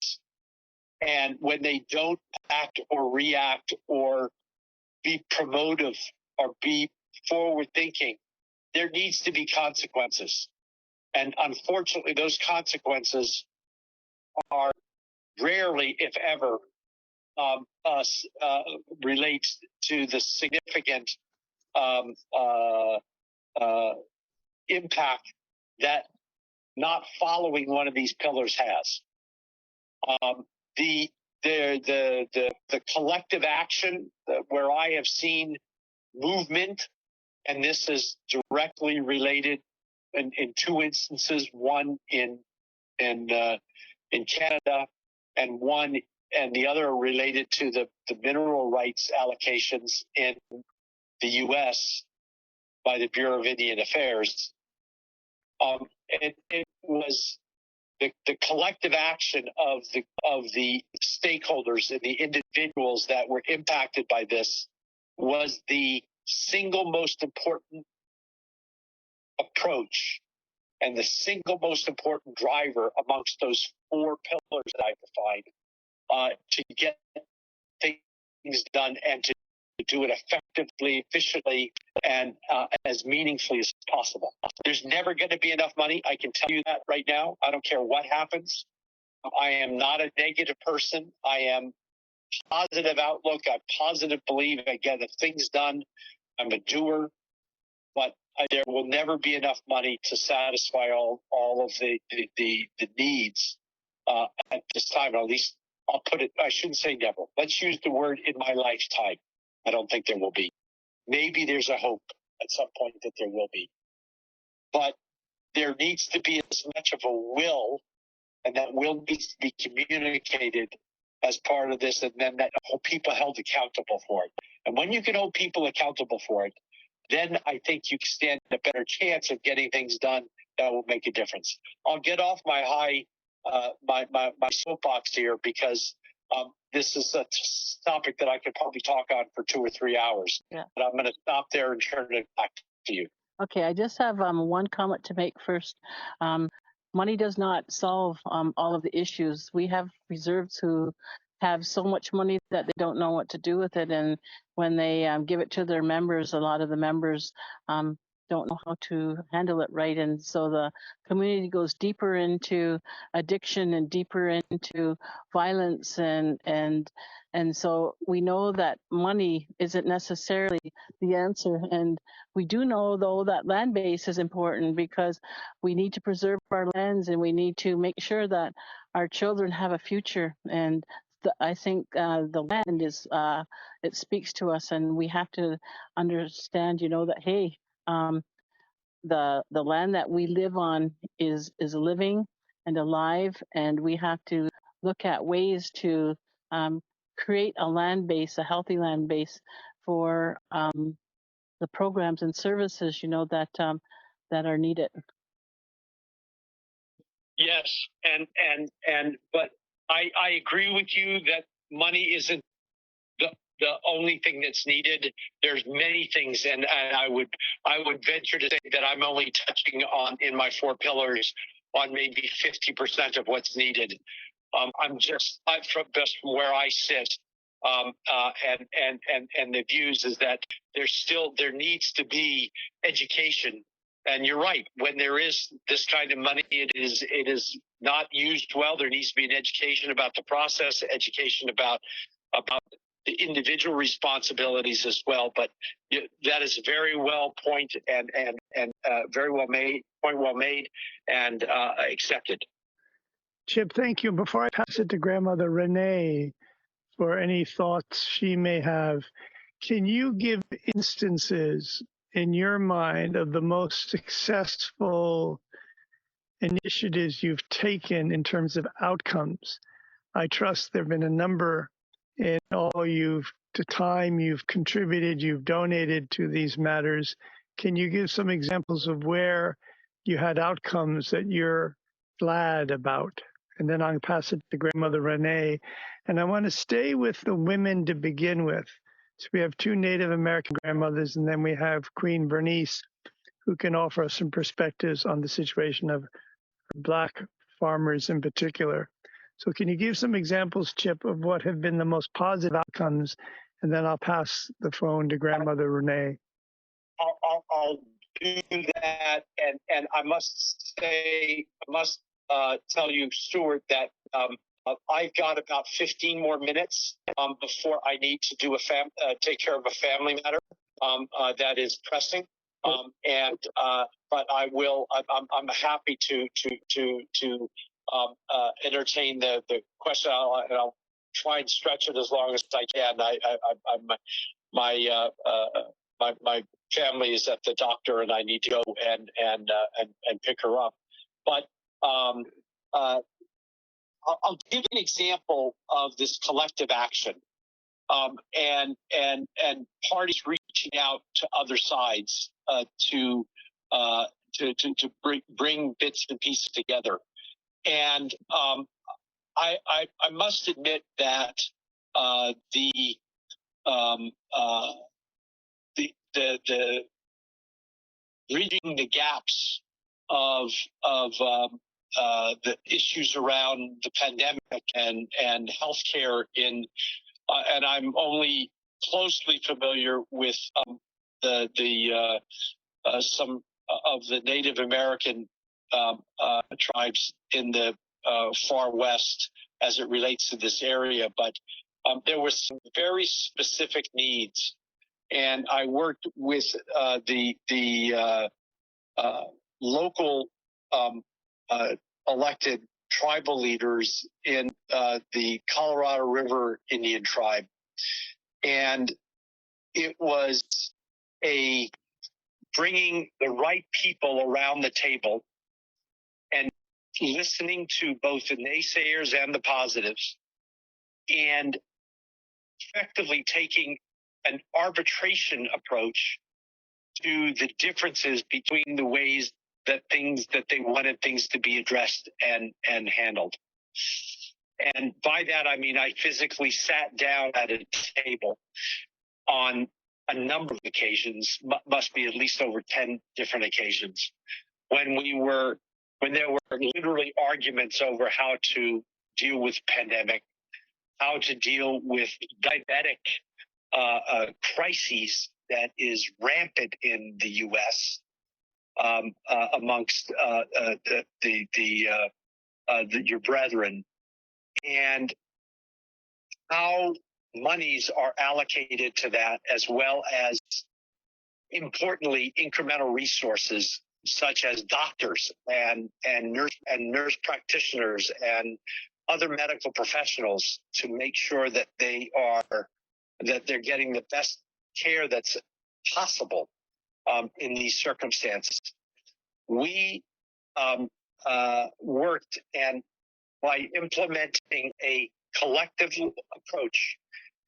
and when they don't act or react or be promotive or be forward thinking, there needs to be consequences. And unfortunately, those consequences are rarely, if ever, relates to the significant impact that not following one of these pillars has. The collective action where I have seen movement, and this is directly related in two instances, one in Canada and the other related to the mineral rights allocations in the U.S. by the Bureau of Indian Affairs. It was the collective action of the stakeholders and the individuals that were impacted by this was the single most important approach and the single most important driver amongst those four pillars that I defined to get things done and to do it effectively, efficiently, and as meaningfully as possible. There's never going to be enough money. I can tell you that right now. I don't care what happens. I am not a negative person. I am positive outlook. I positive believe I get things done. I'm a doer, but there will never be enough money to satisfy all of the needs at this time. Or at least I'll put it, I shouldn't say never. Let's use the word in my lifetime. I don't think there will be. Maybe there's a hope at some point that there will be. But there needs to be as much of a will, and that will needs to be communicated as part of this, and then that hold people held accountable for it. And when you can hold people accountable for it, then I think you stand a better chance of getting things done that will make a difference. I'll get off my high, my soapbox here, because this is a topic that I could probably talk on for 2 or 3 hours. Yeah. But I'm going to stop there and turn it back to you. Okay, I just have one comment to make first. Money does not solve all of the issues. We have reserves who have so much money that they don't know what to do with it, and when they give it to their members, a lot of the members don't know how to handle it right, and so the community goes deeper into addiction and deeper into violence, and so we know that money isn't necessarily the answer. And we do know, though, that land base is important, because we need to preserve our lands and we need to make sure that our children have a future. And I think the land is it speaks to us, and we have to understand, that hey, the land that we live on is living and alive, and we have to look at ways to create a land base, a healthy land base for the programs and services, that that are needed. Yes, but I agree with you that money isn't the only thing that's needed. There's many things, and I would venture to say that I'm only touching on, in my 4 pillars, on maybe 50% of what's needed. I'm just from where I sit, and the views is that there needs to be education. And you're right. When there is this kind of money, it is not used well. There needs to be an education about the process, education about the individual responsibilities as well. But that is very well pointed and very well made, point well made, and accepted. Chip, thank you. Before I pass it to Grandmother Renee for any thoughts she may have, can you give instances in your mind of the most successful initiatives you've taken in terms of outcomes? I trust there have been a number in all the time you've contributed, you've donated to these matters. Can you give some examples of where you had outcomes that you're glad about? And then I'll pass it to Grandmother Renee. And I want to stay with the women to begin with. So we have 2 Native American grandmothers, and then we have Queen Bernice, who can offer us some perspectives on the situation of Black farmers in particular. So can you give some examples, Chip, of what have been the most positive outcomes? And then I'll pass the phone to Grandmother Renee. I'll do that, and I must tell you, Stuart, that I've got about 15 more minutes before I need to do take care of a family matter that is pressing. But I will. I'm happy to entertain the question. I'll try and stretch it as long as I can. My family is at the doctor, and I need to go and pick her up. But I'll give an example of this collective action, and parties reaching out to other sides to bring bits and pieces together. And I must admit that the bridging the gaps of the issues around the pandemic and healthcare and I'm only closely familiar with some of the Native American tribes in the far west as it relates to this area, but there were some very specific needs, and I worked with the local elected tribal leaders in the Colorado River Indian tribe, and it was a bringing the right people around the table and listening to both the naysayers and the positives, and effectively taking an arbitration approach to the differences between the ways that they wanted things to be addressed and handled. And by that, I mean, I physically sat down at a table on a number of occasions, must be at least over 10 different occasions, when there were literally arguments over how to deal with pandemic, how to deal with diabetic crises that is rampant in the U.S. Amongst your brethren, and how monies are allocated to that, as well as, importantly, incremental resources such as doctors and nurse practitioners and other medical professionals to make sure that they're getting the best care that's possible in these circumstances. We worked, and by implementing a collective approach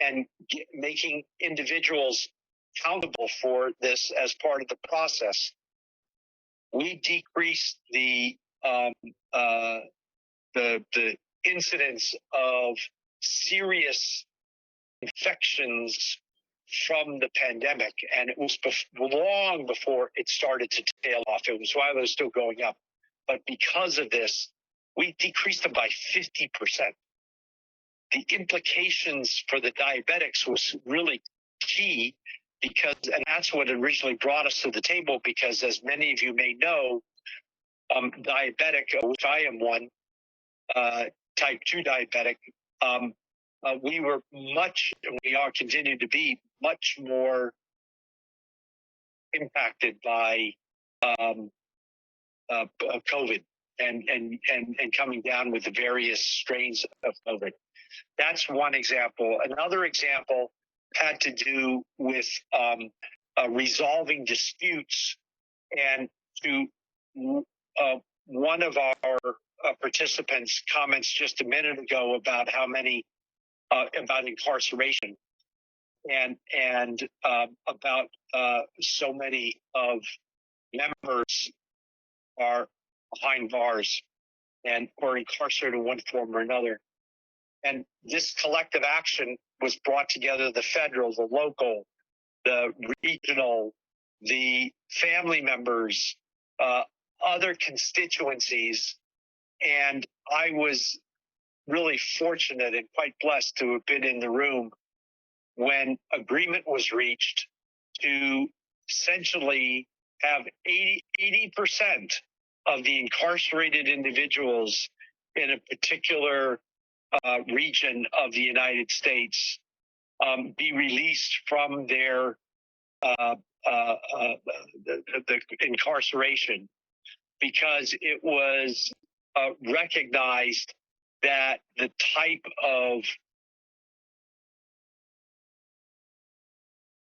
and making individuals accountable for this as part of the process, we decreased the incidence of serious infections from the pandemic, and it was long before it started to tail off. It was while it was still going up, but because of this, we decreased them by 50%. The implications for the diabetics was really key, and that's what originally brought us to the table, because as many of you may know, diabetic, which I am one, type 2 diabetic, we were and we are continue to be much more impacted by COVID and coming down with the various strains of COVID. That's one example. Another example had to do with resolving disputes, and to one of our participants' comments just a minute ago about how many about incarceration and about so many of members are behind bars and or incarcerated in one form or another. And this collective action was brought together: the federal, the local, the regional, the family members, other constituencies. And I was really fortunate and quite blessed to have been in the room when agreement was reached to essentially have 80% of the incarcerated individuals in a particular region of the United States be released from their the incarceration, because it was recognized that the type of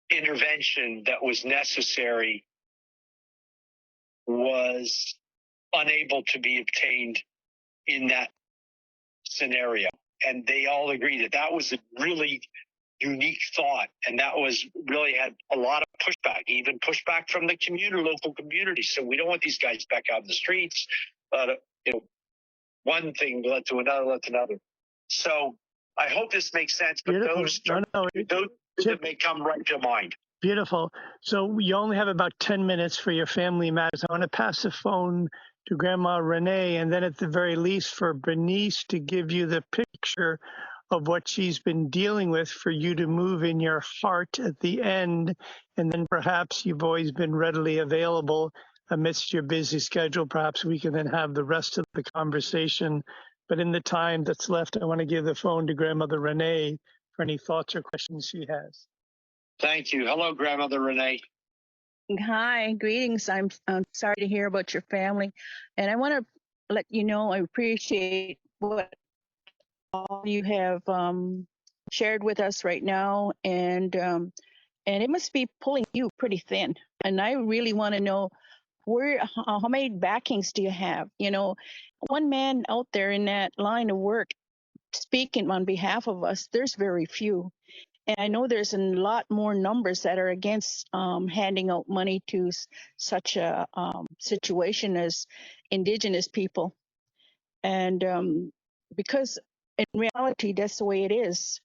intervention that was necessary was unable to be obtained in that scenario. And they all agreed that that was a really unique thought, and that was really had a lot of pushback, even pushback from the local community. So we don't want these guys back out in the streets. One thing led to another. So I hope this makes sense. But Beautiful. those that may come right to mind. Beautiful. So you only have about 10 minutes for your family matters. I want to pass the phone to Grandma Renee, and then at the very least for Bernice to give you the picture of what she's been dealing with for you to move in your heart at the end. And then perhaps you've always been readily available amidst your busy schedule. Perhaps we can then have the rest of the conversation. But in the time that's left, I want to give the phone to Grandmother Renee for any thoughts or questions she has. Thank you. Hello, Grandmother Renee. Hi, greetings. I'm sorry to hear about your family, and I want to let you know I appreciate what all you have shared with us right now, and it must be pulling you pretty thin. And I really want to know how many backings do you have? You know, one man out there in that line of work speaking on behalf of us, there's very few. And I know there's a lot more numbers that are against handing out money to such a situation as Indigenous people. And because in reality, that's the way it is.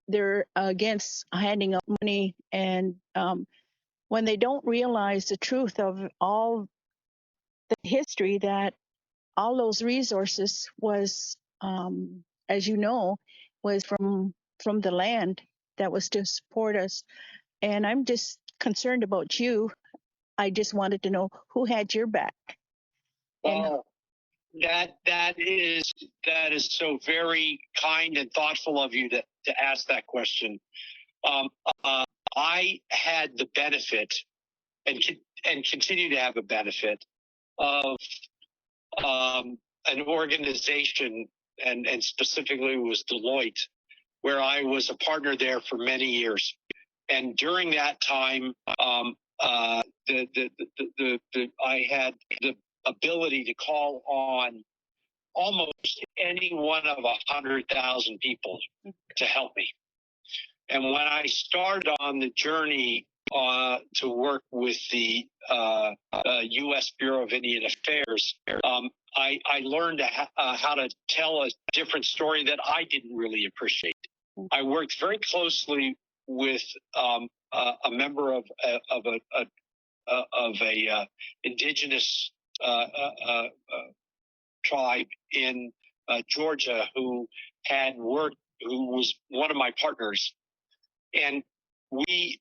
They're against handing out money. And when they don't realize the truth of all the history, that all those resources was, as you know, was from the land that was to support us. And I'm just concerned about you. I just wanted to know who had your back. That is so very kind and thoughtful of you to ask that question. I had the benefit and continue to have a benefit of an organization, and specifically was Deloitte, where I was a partner there for many years. And during that time, I had the ability to call on almost any one of 100,000 people to help me. And when I started on the journey to work with the U.S. Bureau of Indian Affairs, I learned how to tell a different story that I didn't really appreciate. I worked very closely with a member of a indigenous tribe in Georgia who was one of my partners. And it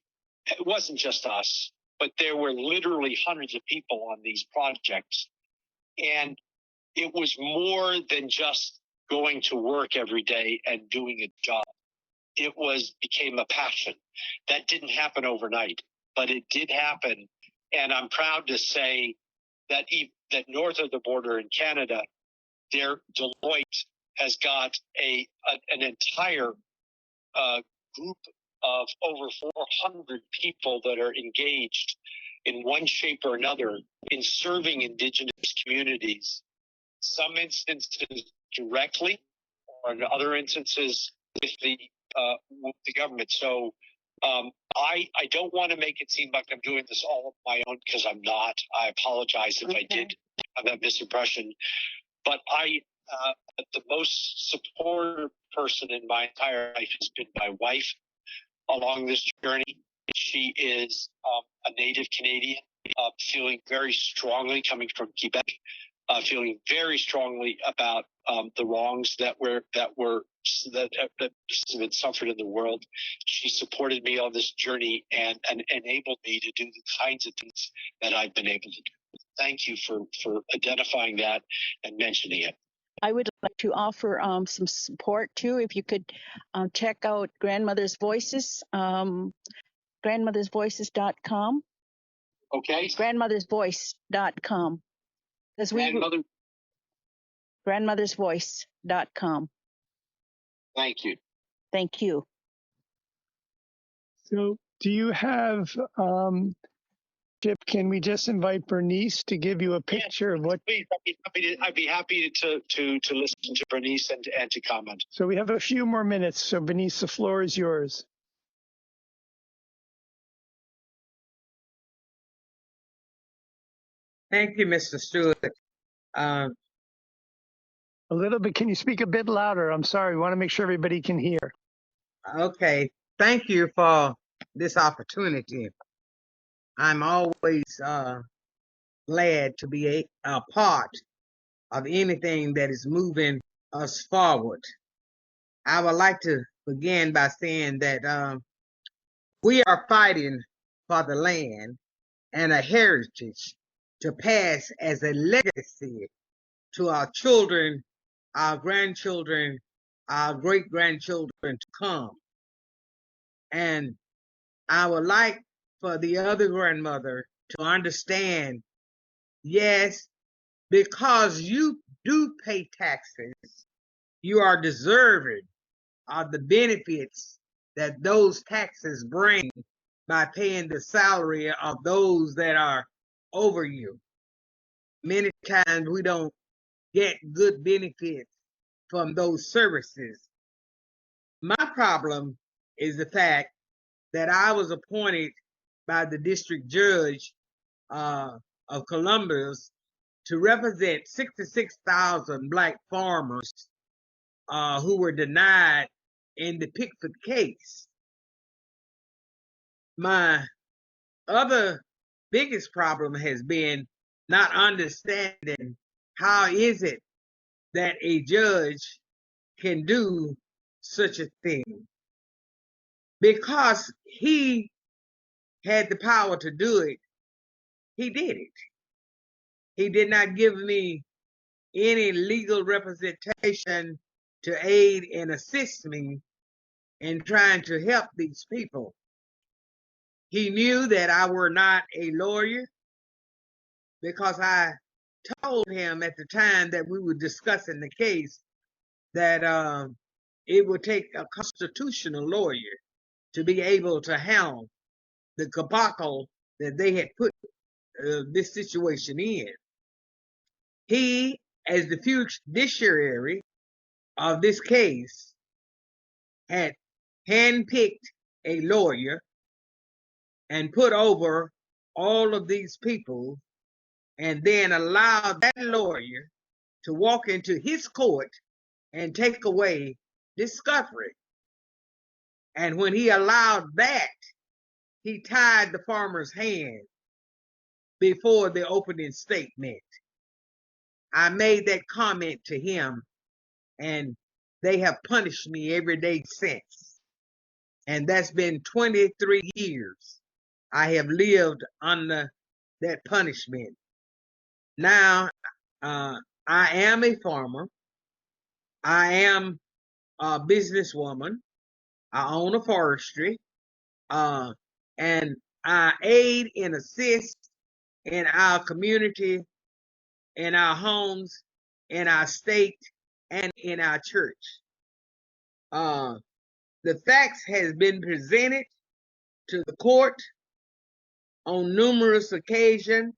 wasn't just us, but there were literally hundreds of people on these projects. And it was more than just going to work every day and doing a job. It became a passion. That didn't happen overnight, but it did happen. And I'm proud to say that north of the border in Canada, Deloitte has got an entire group of over 400 people that are engaged in one shape or another in serving indigenous communities, some instances directly, or in other instances with the government. So I don't want to make it seem like I'm doing this all on my own, because I'm not. I apologize if I did have that misimpression. But the most supportive person in my entire life has been my wife along this journey. She is a native Canadian, feeling very strongly, coming from Quebec, feeling very strongly about the wrongs that have been suffered in the world. She supported me on this journey and enabled me to do the kinds of things that I've been able to do. Thank you for identifying that and mentioning it. I would like to offer some support too. If you could check out Grandmother's Voices, grandmothersvoices.com. Okay. Grandmothersvoice.com. Grandmothersvoice.com. Thank you. Thank you. So do you have, Chip, can we just invite Bernice to give you a picture of what? Please, I'd be happy to listen to Bernice and to comment. So we have a few more minutes. So Bernice, the floor is yours. Thank you, Mr. Stewart. A little bit, can you speak a bit louder? I'm sorry, we want to make sure everybody can hear. Okay, thank you for this opportunity. I'm always glad to be a part of anything that is moving us forward. I would like to begin by saying that we are fighting for the land and a heritage to pass as a legacy to our children, our grandchildren, our great-grandchildren to come. And I would like for the other grandmother to understand, yes, because you do pay taxes, you are deserving of the benefits that those taxes bring by paying the salary of those that are over you. Many times we don't get good benefits from those services. My problem is the fact that I was appointed by the district judge of Columbus to represent 66,000 Black farmers who were denied in the Pickford case. My other biggest problem has been not understanding how is it that a judge can do such a thing. Because he had the power to do it, he did it. He did not give me any legal representation to aid and assist me in trying to help these people. He knew that I were not a lawyer because I told him at the time that we were discussing the case that it would take a constitutional lawyer to be able to handle the debacle that they had put this situation in. He, as the judiciary of this case, had handpicked a lawyer and put over all of these people, and then allowed that lawyer to walk into his court and take away discovery. And when he allowed that, he tied the farmer's hand before the opening statement. I made that comment to him, and they have punished me every day since. And that's been 23 years I have lived under that punishment. Now, I am a farmer. I am a businesswoman. I own a forestry. And I aid and assist in our community, in our homes, in our state, and in our church. The facts has been presented to the court on numerous occasions,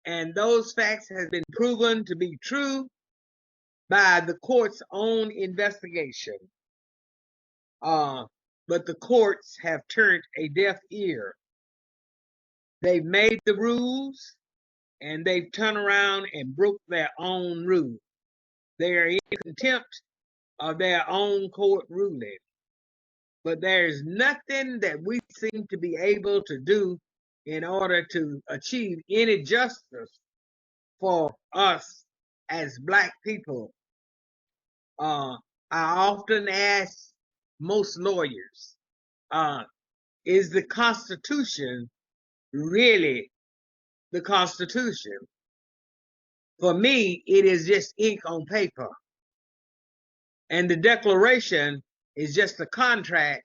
and those facts have been proven to be true by the court's own investigation. But the courts have turned a deaf ear. They've made the rules, and they've turned around and broke their own rules. They are in contempt of their own court ruling. But there's nothing that we seem to be able to do in order to achieve any justice for us as Black people. I often ask most lawyers, is the Constitution really the Constitution? For me, it is just ink on paper. And the Declaration is just a contract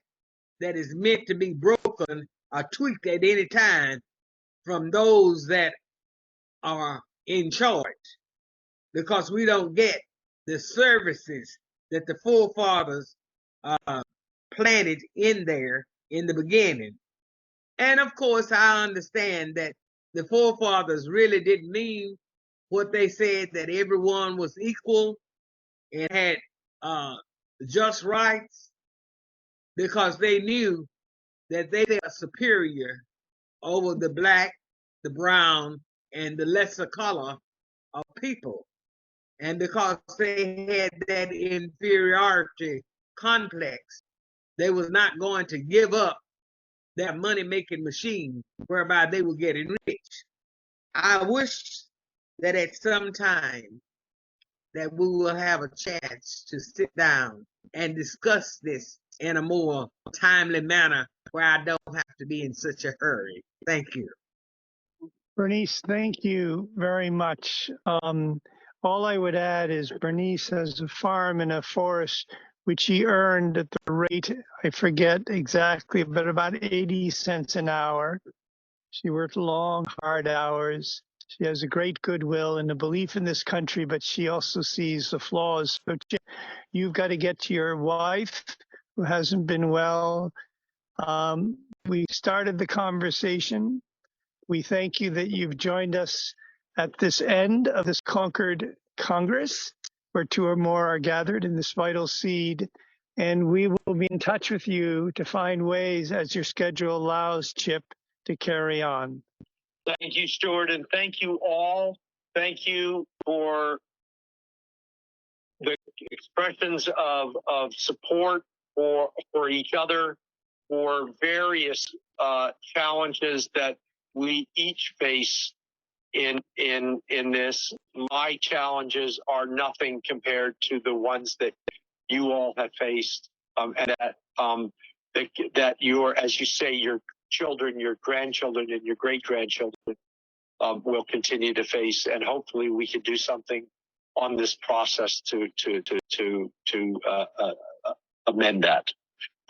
that is meant to be broken or tweaked at any time from those that are in charge, because we don't get the services that the forefathers planted in there in the beginning. And of course, I understand that the forefathers really didn't mean what they said, that everyone was equal and had just rights, because they knew that they were superior over the Black, the brown, and the lesser color of people. And because they had that inferiority complex, they was not going to give up that money-making machine whereby they were getting rich. I wish that at some time that we will have a chance to sit down and discuss this in a more timely manner where I don't have to be in such a hurry. Thank you. Bernice, thank you very much. All I would add is Bernice has a farm and a forest, which she earned at the rate, I forget exactly, but about 80 cents an hour. She worked long, hard hours. She has a great goodwill and a belief in this country, but she also sees the flaws. So you've got to get to your wife, who hasn't been well. We started the conversation. We thank you that you've joined us at this end of this Concord Congress, where two or more are gathered in this vital seed. And we will be in touch with you to find ways, as your schedule allows, Chip, to carry on. Thank you, Stuart, and thank you all. Thank you for the expressions of support for each other, for various challenges that we each face in this. My challenges are nothing compared to the ones that you all have faced, and that your, as you say, your children, your grandchildren, and your great-grandchildren will continue to face, and hopefully we can do something on this process to amend that.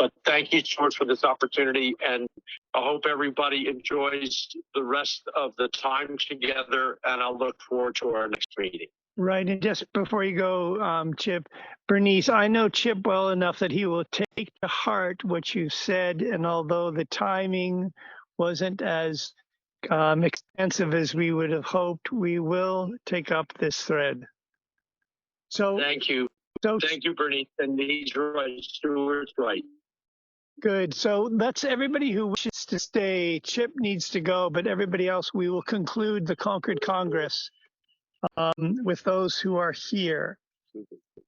But thank you, George, for this opportunity, and I hope everybody enjoys the rest of the time together, and I'll look forward to our next meeting. Right, and just before you go, Chip, Bernice, I know Chip well enough that he will take to heart what you said, and although the timing wasn't as extensive as we would have hoped, we will take up this thread. So thank you. Thank you, Bernice, and he's right, Stuart's right. Good. So that's everybody who wishes to stay. Chip needs to go, but everybody else, we will conclude the Concord Congress with those who are here.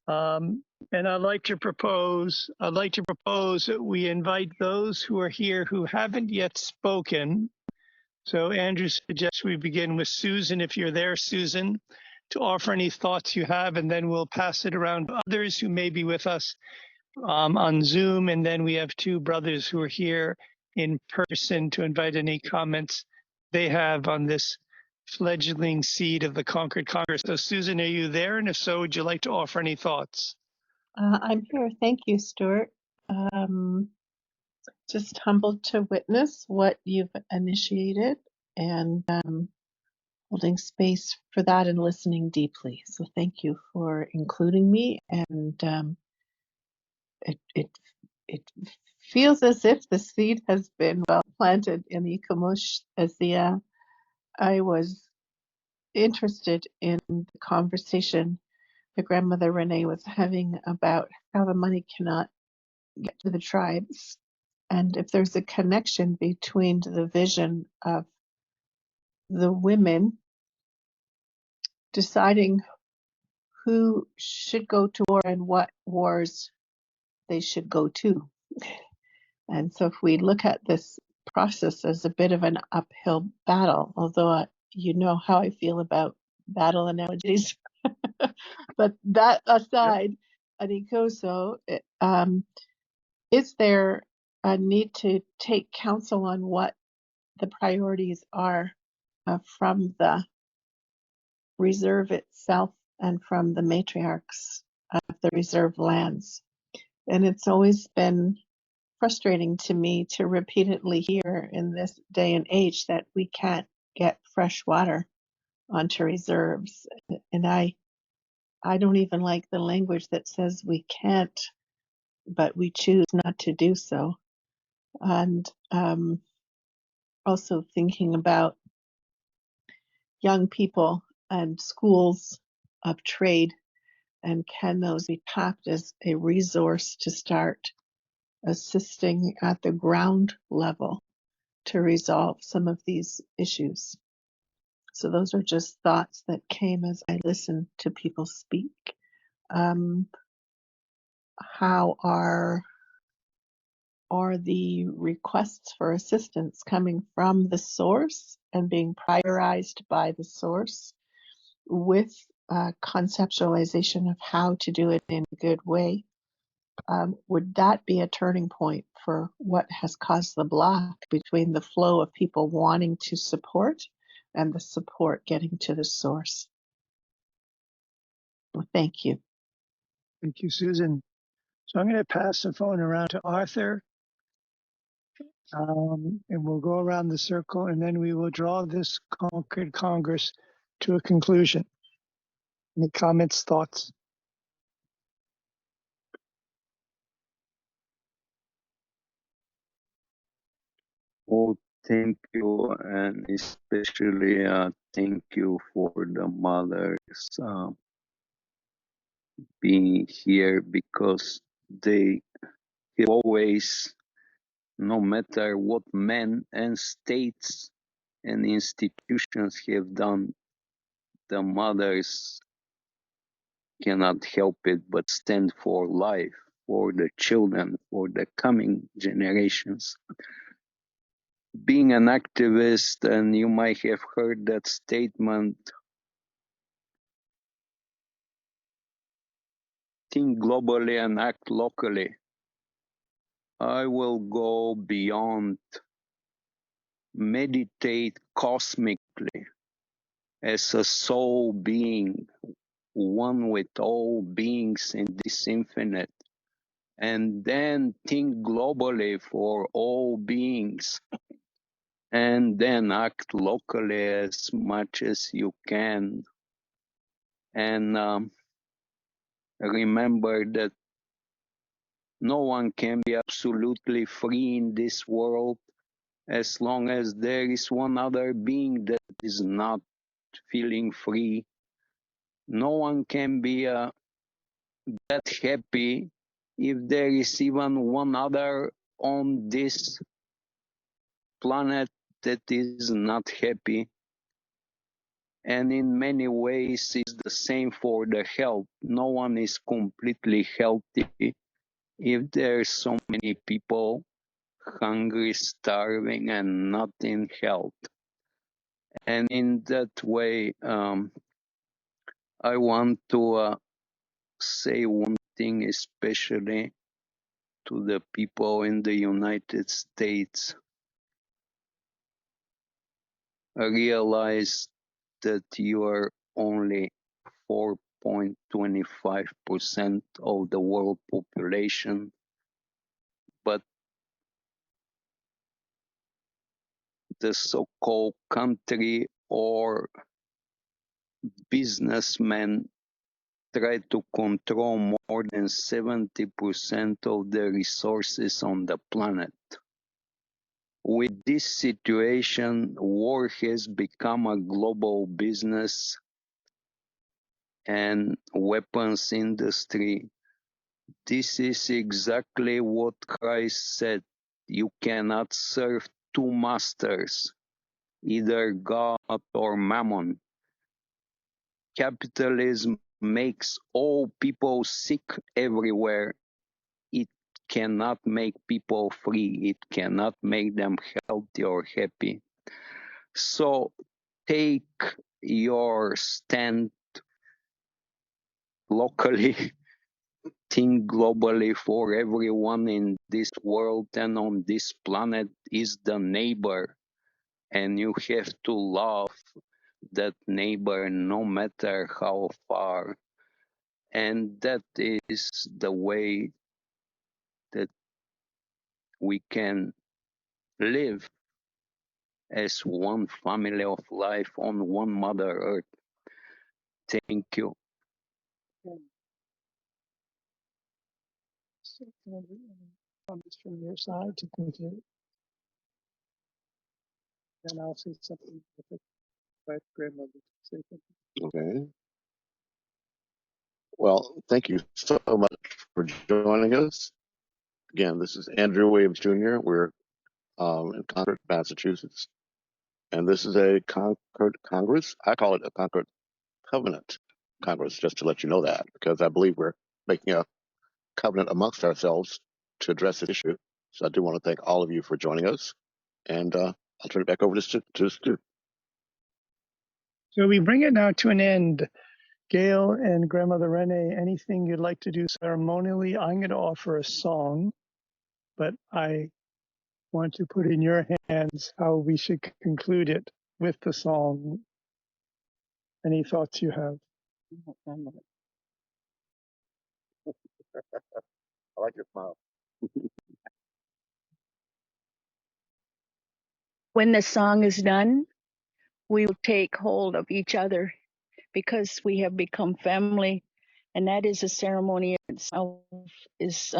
And I'd like to propose that we invite those who are here who haven't yet spoken. So Andrew suggests we begin with Susan, if you're there, Susan, to offer any thoughts you have, and then we'll pass it around to others who may be with us on Zoom, and then we have two brothers who are here in person to invite any comments they have on this fledgling seed of the Concord Congress. So Susan, are you there? And if so, would you like to offer any thoughts? I'm here. Thank you, Stuart. Just humbled to witness what you've initiated and holding space for that and listening deeply. So thank you for including me. And it feels as if the seed has been well planted in the Ikamush, as I was interested in the conversation the grandmother Renee was having about how the money cannot get to the tribes, and if there's a connection between the vision of the women deciding who should go to war and what wars they should go to. And so if we look at this process as a bit of an uphill battle, although you know how I feel about battle analogies, but that aside, I think also, is there a need to take counsel on what the priorities are from the reserve itself and from the matriarchs of the reserve lands? And it's always been frustrating to me to repeatedly hear in this day and age that we can't get fresh water onto reserves. And I don't even like the language that says we can't, but we choose not to do so. And also thinking about young people and schools of trade, and can those be tapped as a resource to start assisting at the ground level to resolve some of these issues? So those are just thoughts that came as I listened to people speak. How are the requests for assistance coming from the source and being prioritized by the source with conceptualization of how to do it in a good way? Would that be a turning point for what has caused the block between the flow of people wanting to support and the support getting to the source? Well, thank you. Thank you, Susan. So I'm going to pass the phone around to Arthur, and we'll go around the circle, and then we will draw this Concord Congress to a conclusion. Any comments, thoughts? Oh, thank you, and especially thank you for the mothers being here, because they have always, no matter what men and states and institutions have done, the mothers cannot help it but stand for life, for the children, for the coming generations. Being an activist, and you might have heard that statement, think globally and act locally. I will go beyond, meditate cosmically as a soul being, one with all beings in this infinite, and then think globally for all beings, and then act locally as much as you can. And remember that no one can be absolutely free in this world as long as there is one other being that is not feeling free. No one can be that happy if there is even one other on this planet that is not happy. And in many ways, it's the same for the health. No one is completely healthy if there's so many people hungry, starving, and not in health. And in that way, I want to say one thing, especially to the people in the United States. I realize that you are only 4.25% of the world population, but the so-called country or businessmen try to control more than 70% of the resources on the planet. With this situation, war has become a global business, and weapons industry. This is exactly what Christ said. You cannot serve two masters, either God or Mammon. Capitalism makes all people sick everywhere. It cannot make people free. It cannot make them healthy or happy. So take your stand locally, think globally, for everyone in this world and on this planet is the neighbor. And you have to love that neighbor no matter how far. And that is the way that we can live as one family of life on one Mother Earth. Thank you. So, comments from your side to conclude, and I'll say something with my grandmother to say something. Okay. Well, thank you so much for joining us. Again, this is Andrew Williams Jr. We're in Concord, Massachusetts. And this is a Concord Congress. I call it a Concord Covenant Congress, just to let you know that, because I believe we're making a covenant amongst ourselves to address this issue. So I do want to thank all of you for joining us. And I'll turn it back over to Stu. So we bring it now to an end. Gail and Grandmother Renee, anything you'd like to do ceremonially? I'm going to offer a song, but I want to put in your hands how we should conclude it with the song. Any thoughts you have? I like your smile. When the song is done, we will take hold of each other because we have become family, and that is a ceremony itself, is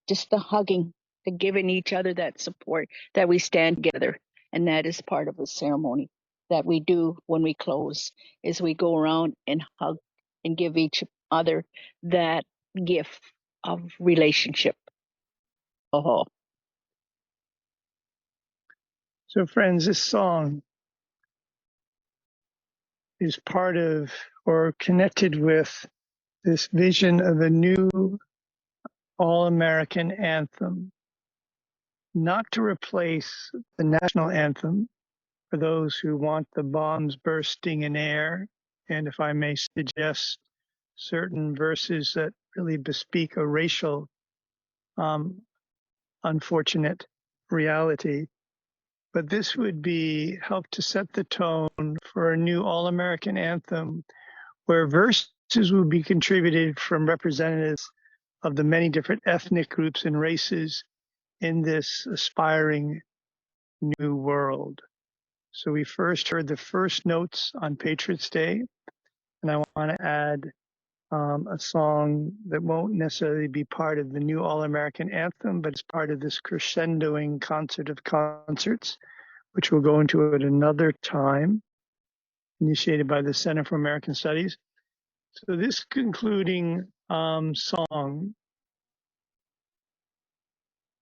just the hugging, the giving each other that support, that we stand together. And that is part of the ceremony that we do when we close, is we go around and hug and give each other that gift of relationship. Oh. So friends, this song is part of or connected with this vision of a new all-American anthem, not to replace the national anthem for those who want the bombs bursting in air, and if I may suggest, certain verses that really bespeak a racial unfortunate reality. But this would be help to set the tone for a new all-American anthem where verses will be contributed from representatives of the many different ethnic groups and races in this aspiring new world. So we first heard the first notes on Patriots Day, and I want to add a song that won't necessarily be part of the new All-American Anthem, but it's part of this crescendoing concert of concerts, which we'll go into at another time, initiated by the Center for American Studies. So this concluding song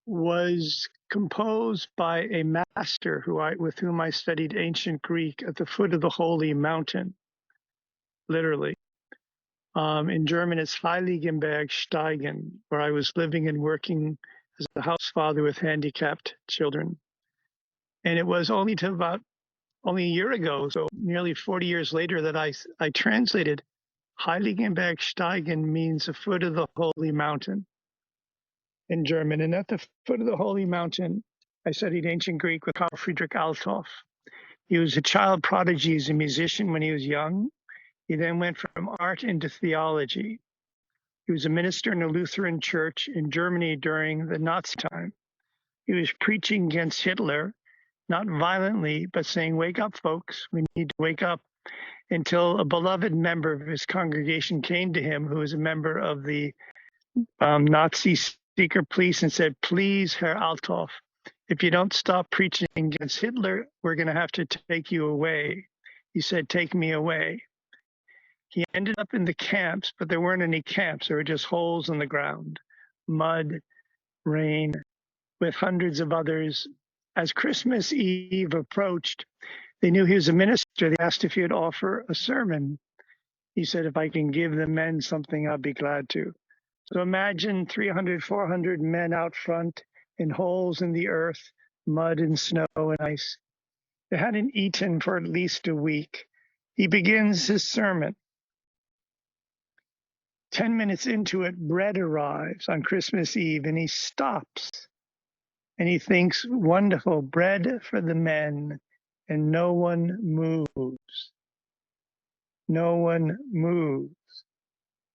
was composed by a master with whom I studied ancient Greek at the foot of the Holy Mountain, literally. In German, it's AHIABGA-TV, where I was living and working as a house father with handicapped children. And it was only a year ago, so nearly 40 years later, that I translated AHIABGA-TV means the foot of the Holy Mountain in German. And at the foot of the Holy Mountain, I studied ancient Greek with Carl Friedrich Althoff. He was a child prodigy as a musician when he was young. He then went from art into theology. He was a minister in a Lutheran church in Germany during the Nazi time. He was preaching against Hitler, not violently, but saying, "Wake up, folks, we need to wake up," until a beloved member of his congregation came to him, who was a member of the Nazi secret police, and said, "Please, Herr Althoff, if you don't stop preaching against Hitler, we're going to have to take you away." He said, "Take me away." He ended up in the camps, but there weren't any camps. There were just holes in the ground, mud, rain, with hundreds of others. As Christmas Eve approached, they knew he was a minister. They asked if he would offer a sermon. He said, "If I can give the men something, I'll be glad to." So imagine 300, 400 men out front in holes in the earth, mud and snow and ice. They hadn't eaten for at least a week. He begins his sermon. 10 minutes into it, bread arrives on Christmas Eve, and he stops. And he thinks, wonderful, bread for the men, and no one moves. No one moves,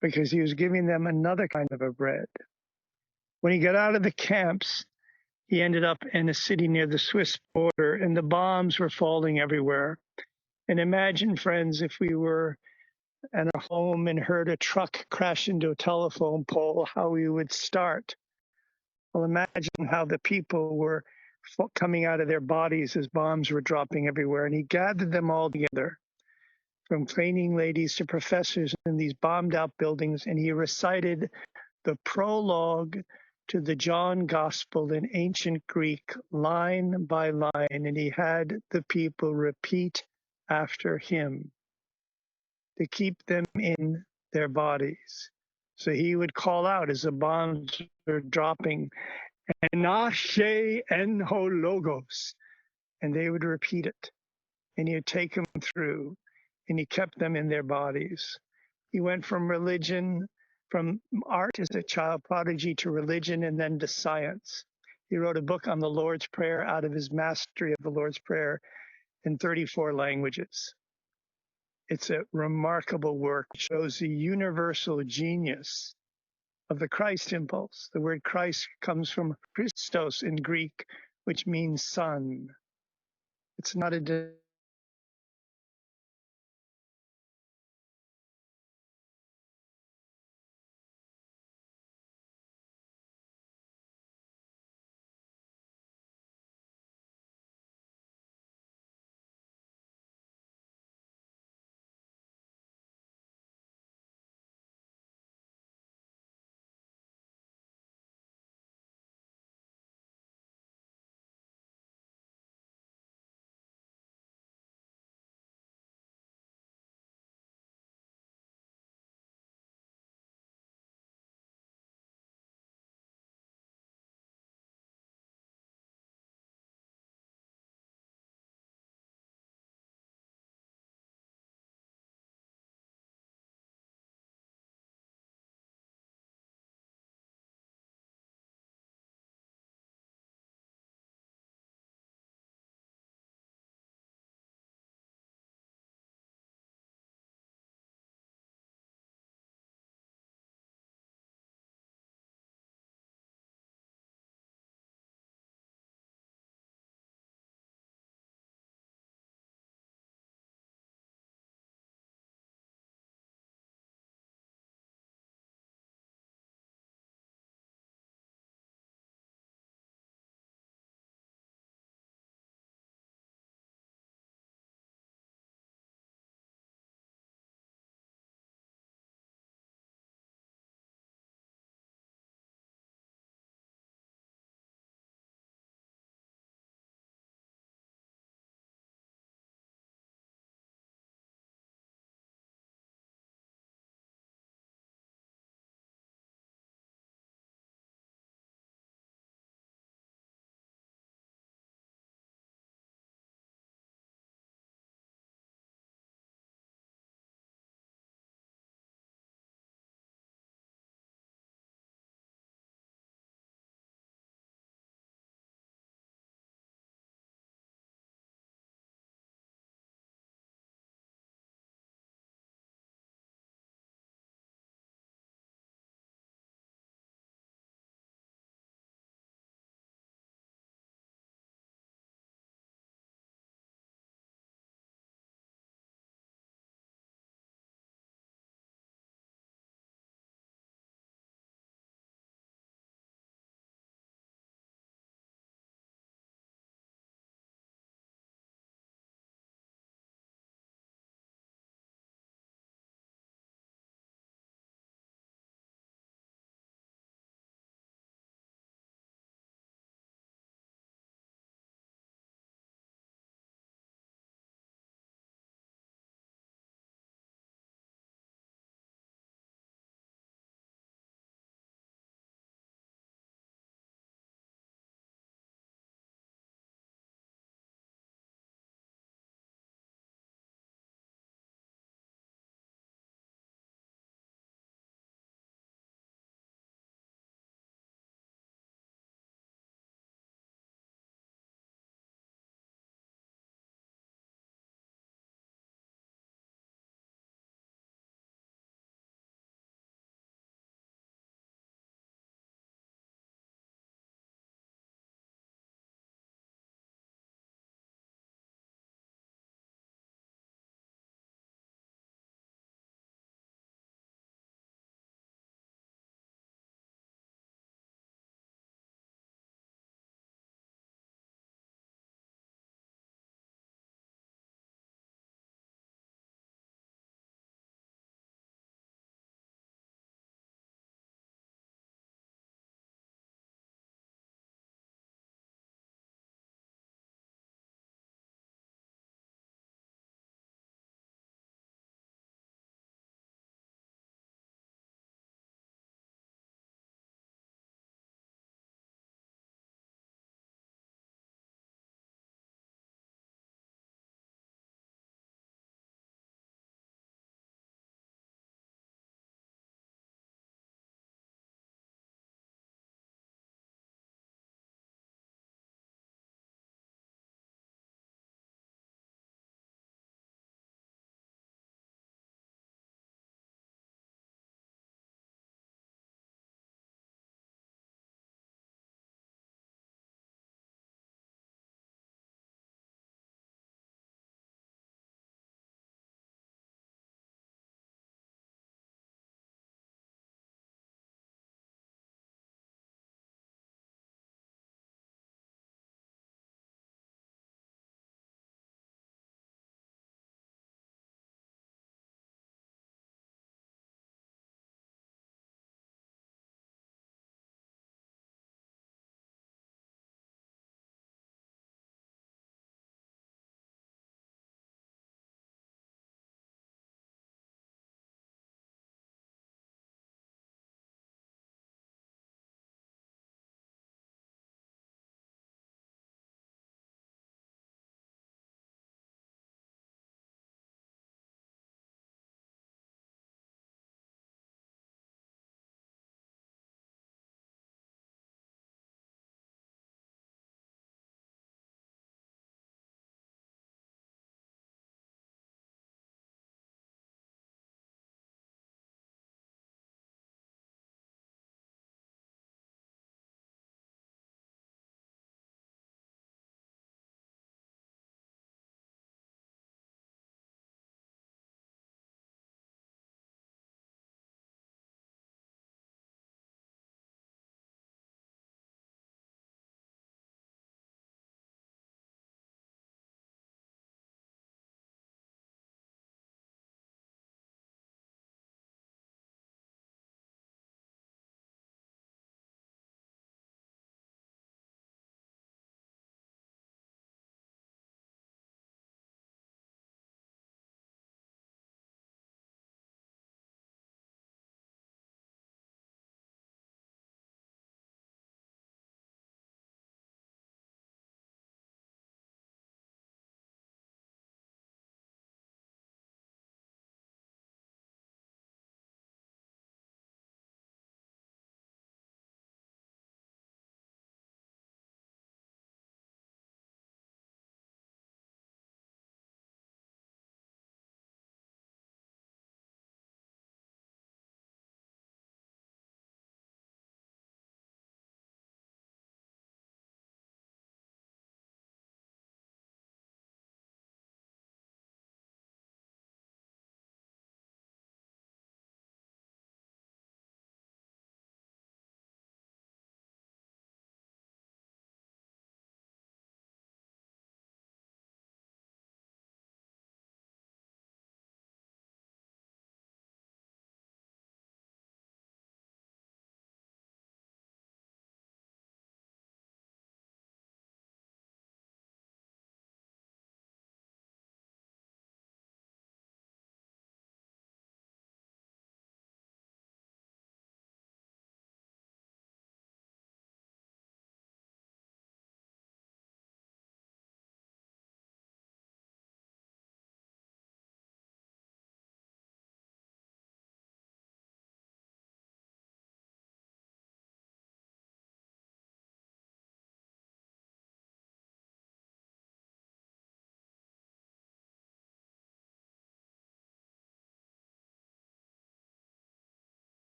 because he was giving them another kind of a bread. When he got out of the camps, he ended up in a city near the Swiss border, and the bombs were falling everywhere. And imagine, friends, if we were at a home and heard a truck crash into a telephone pole, how we would start. Well, imagine how the people were coming out of their bodies as bombs were dropping everywhere. And he gathered them all together, from cleaning ladies to professors in these bombed out buildings, and he recited the prologue to the John Gospel in ancient Greek, line by line, and he had the people repeat after him to keep them in their bodies. So he would call out as the bombs were dropping, "Enashe enho logos," and they would repeat it. And he would take them through, and he kept them in their bodies. He went from art as a child prodigy to religion, and then to science. He wrote a book on the Lord's Prayer out of his mastery of the Lord's Prayer in 34 languages. It's a remarkable work. It shows the universal genius of the Christ impulse. The word Christ comes from Christos in Greek, which means son. It's not a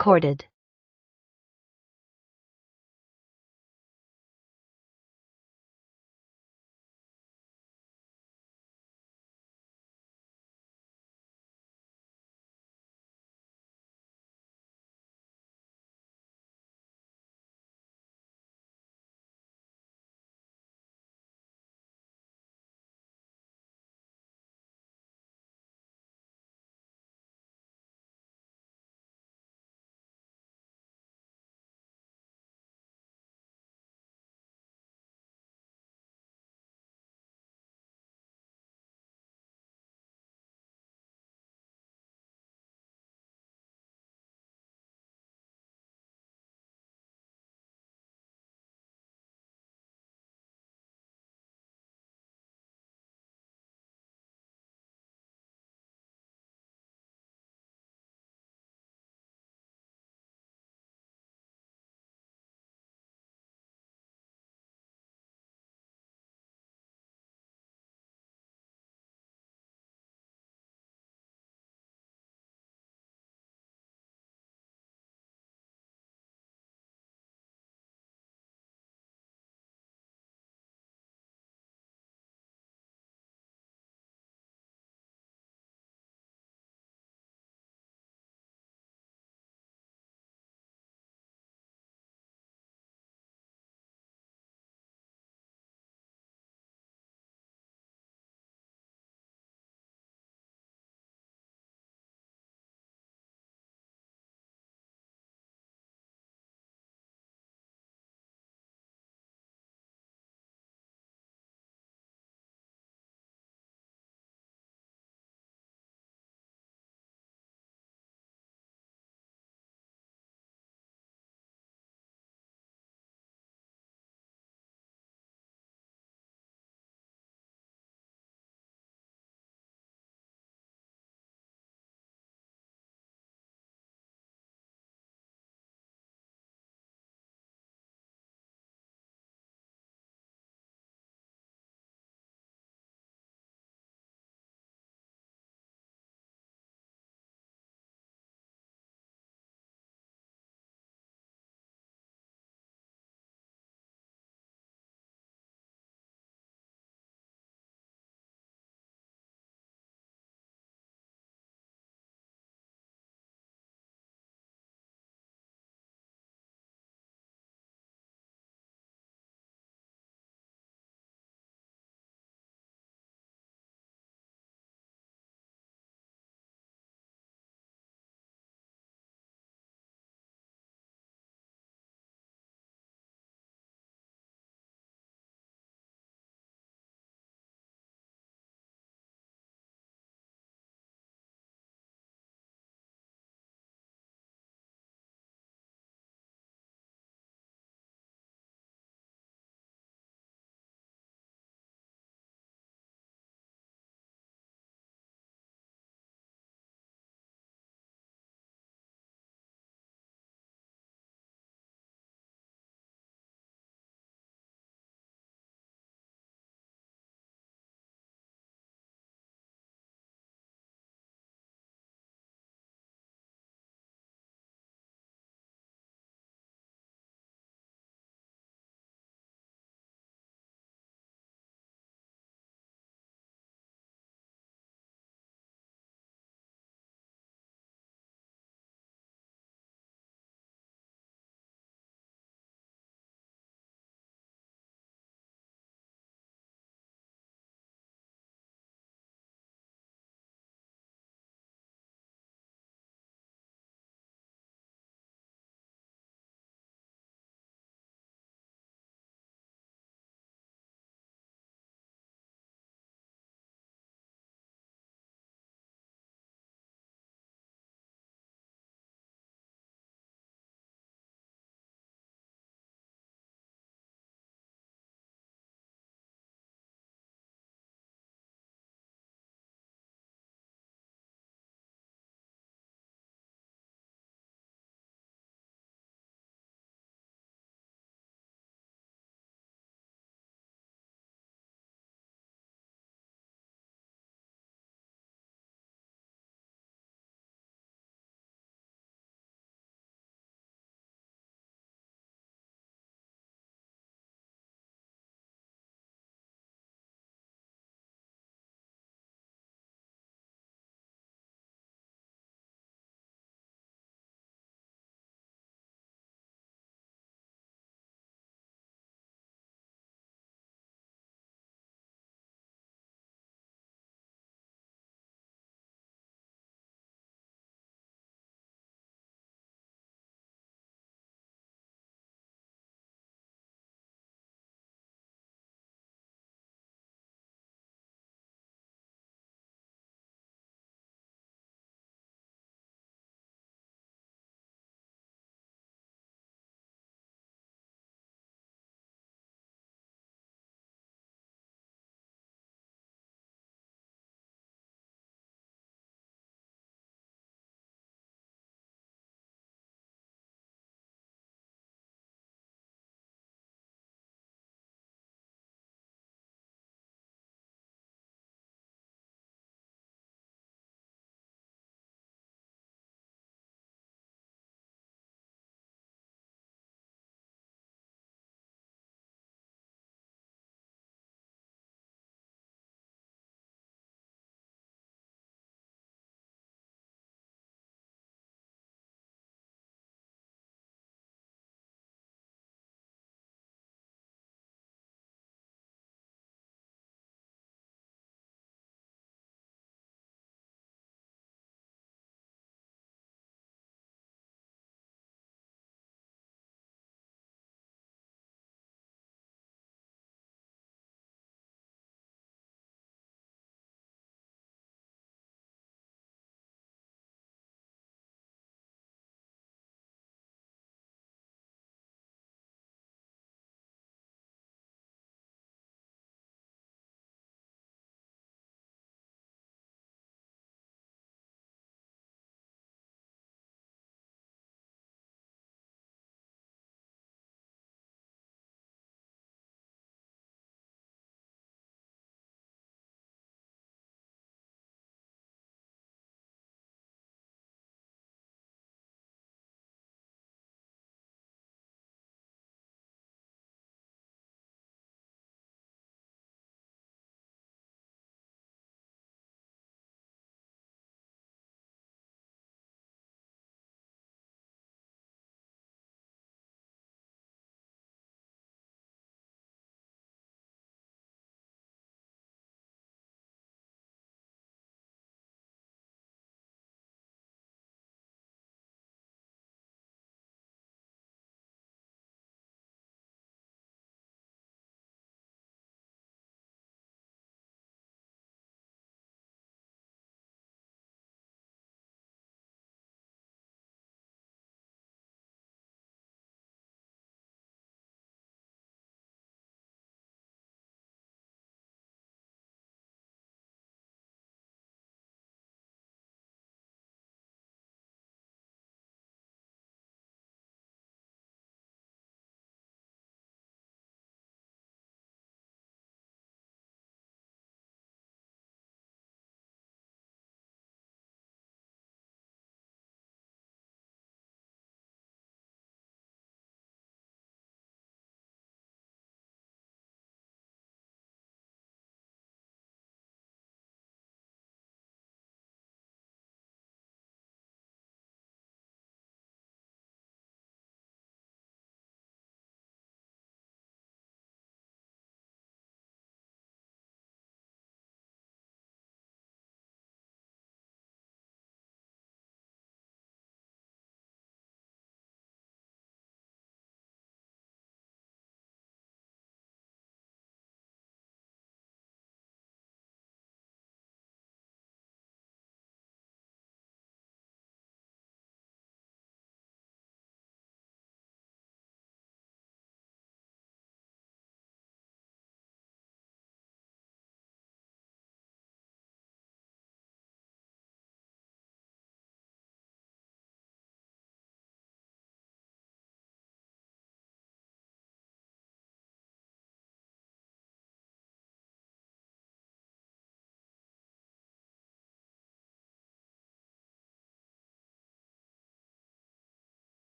recorded.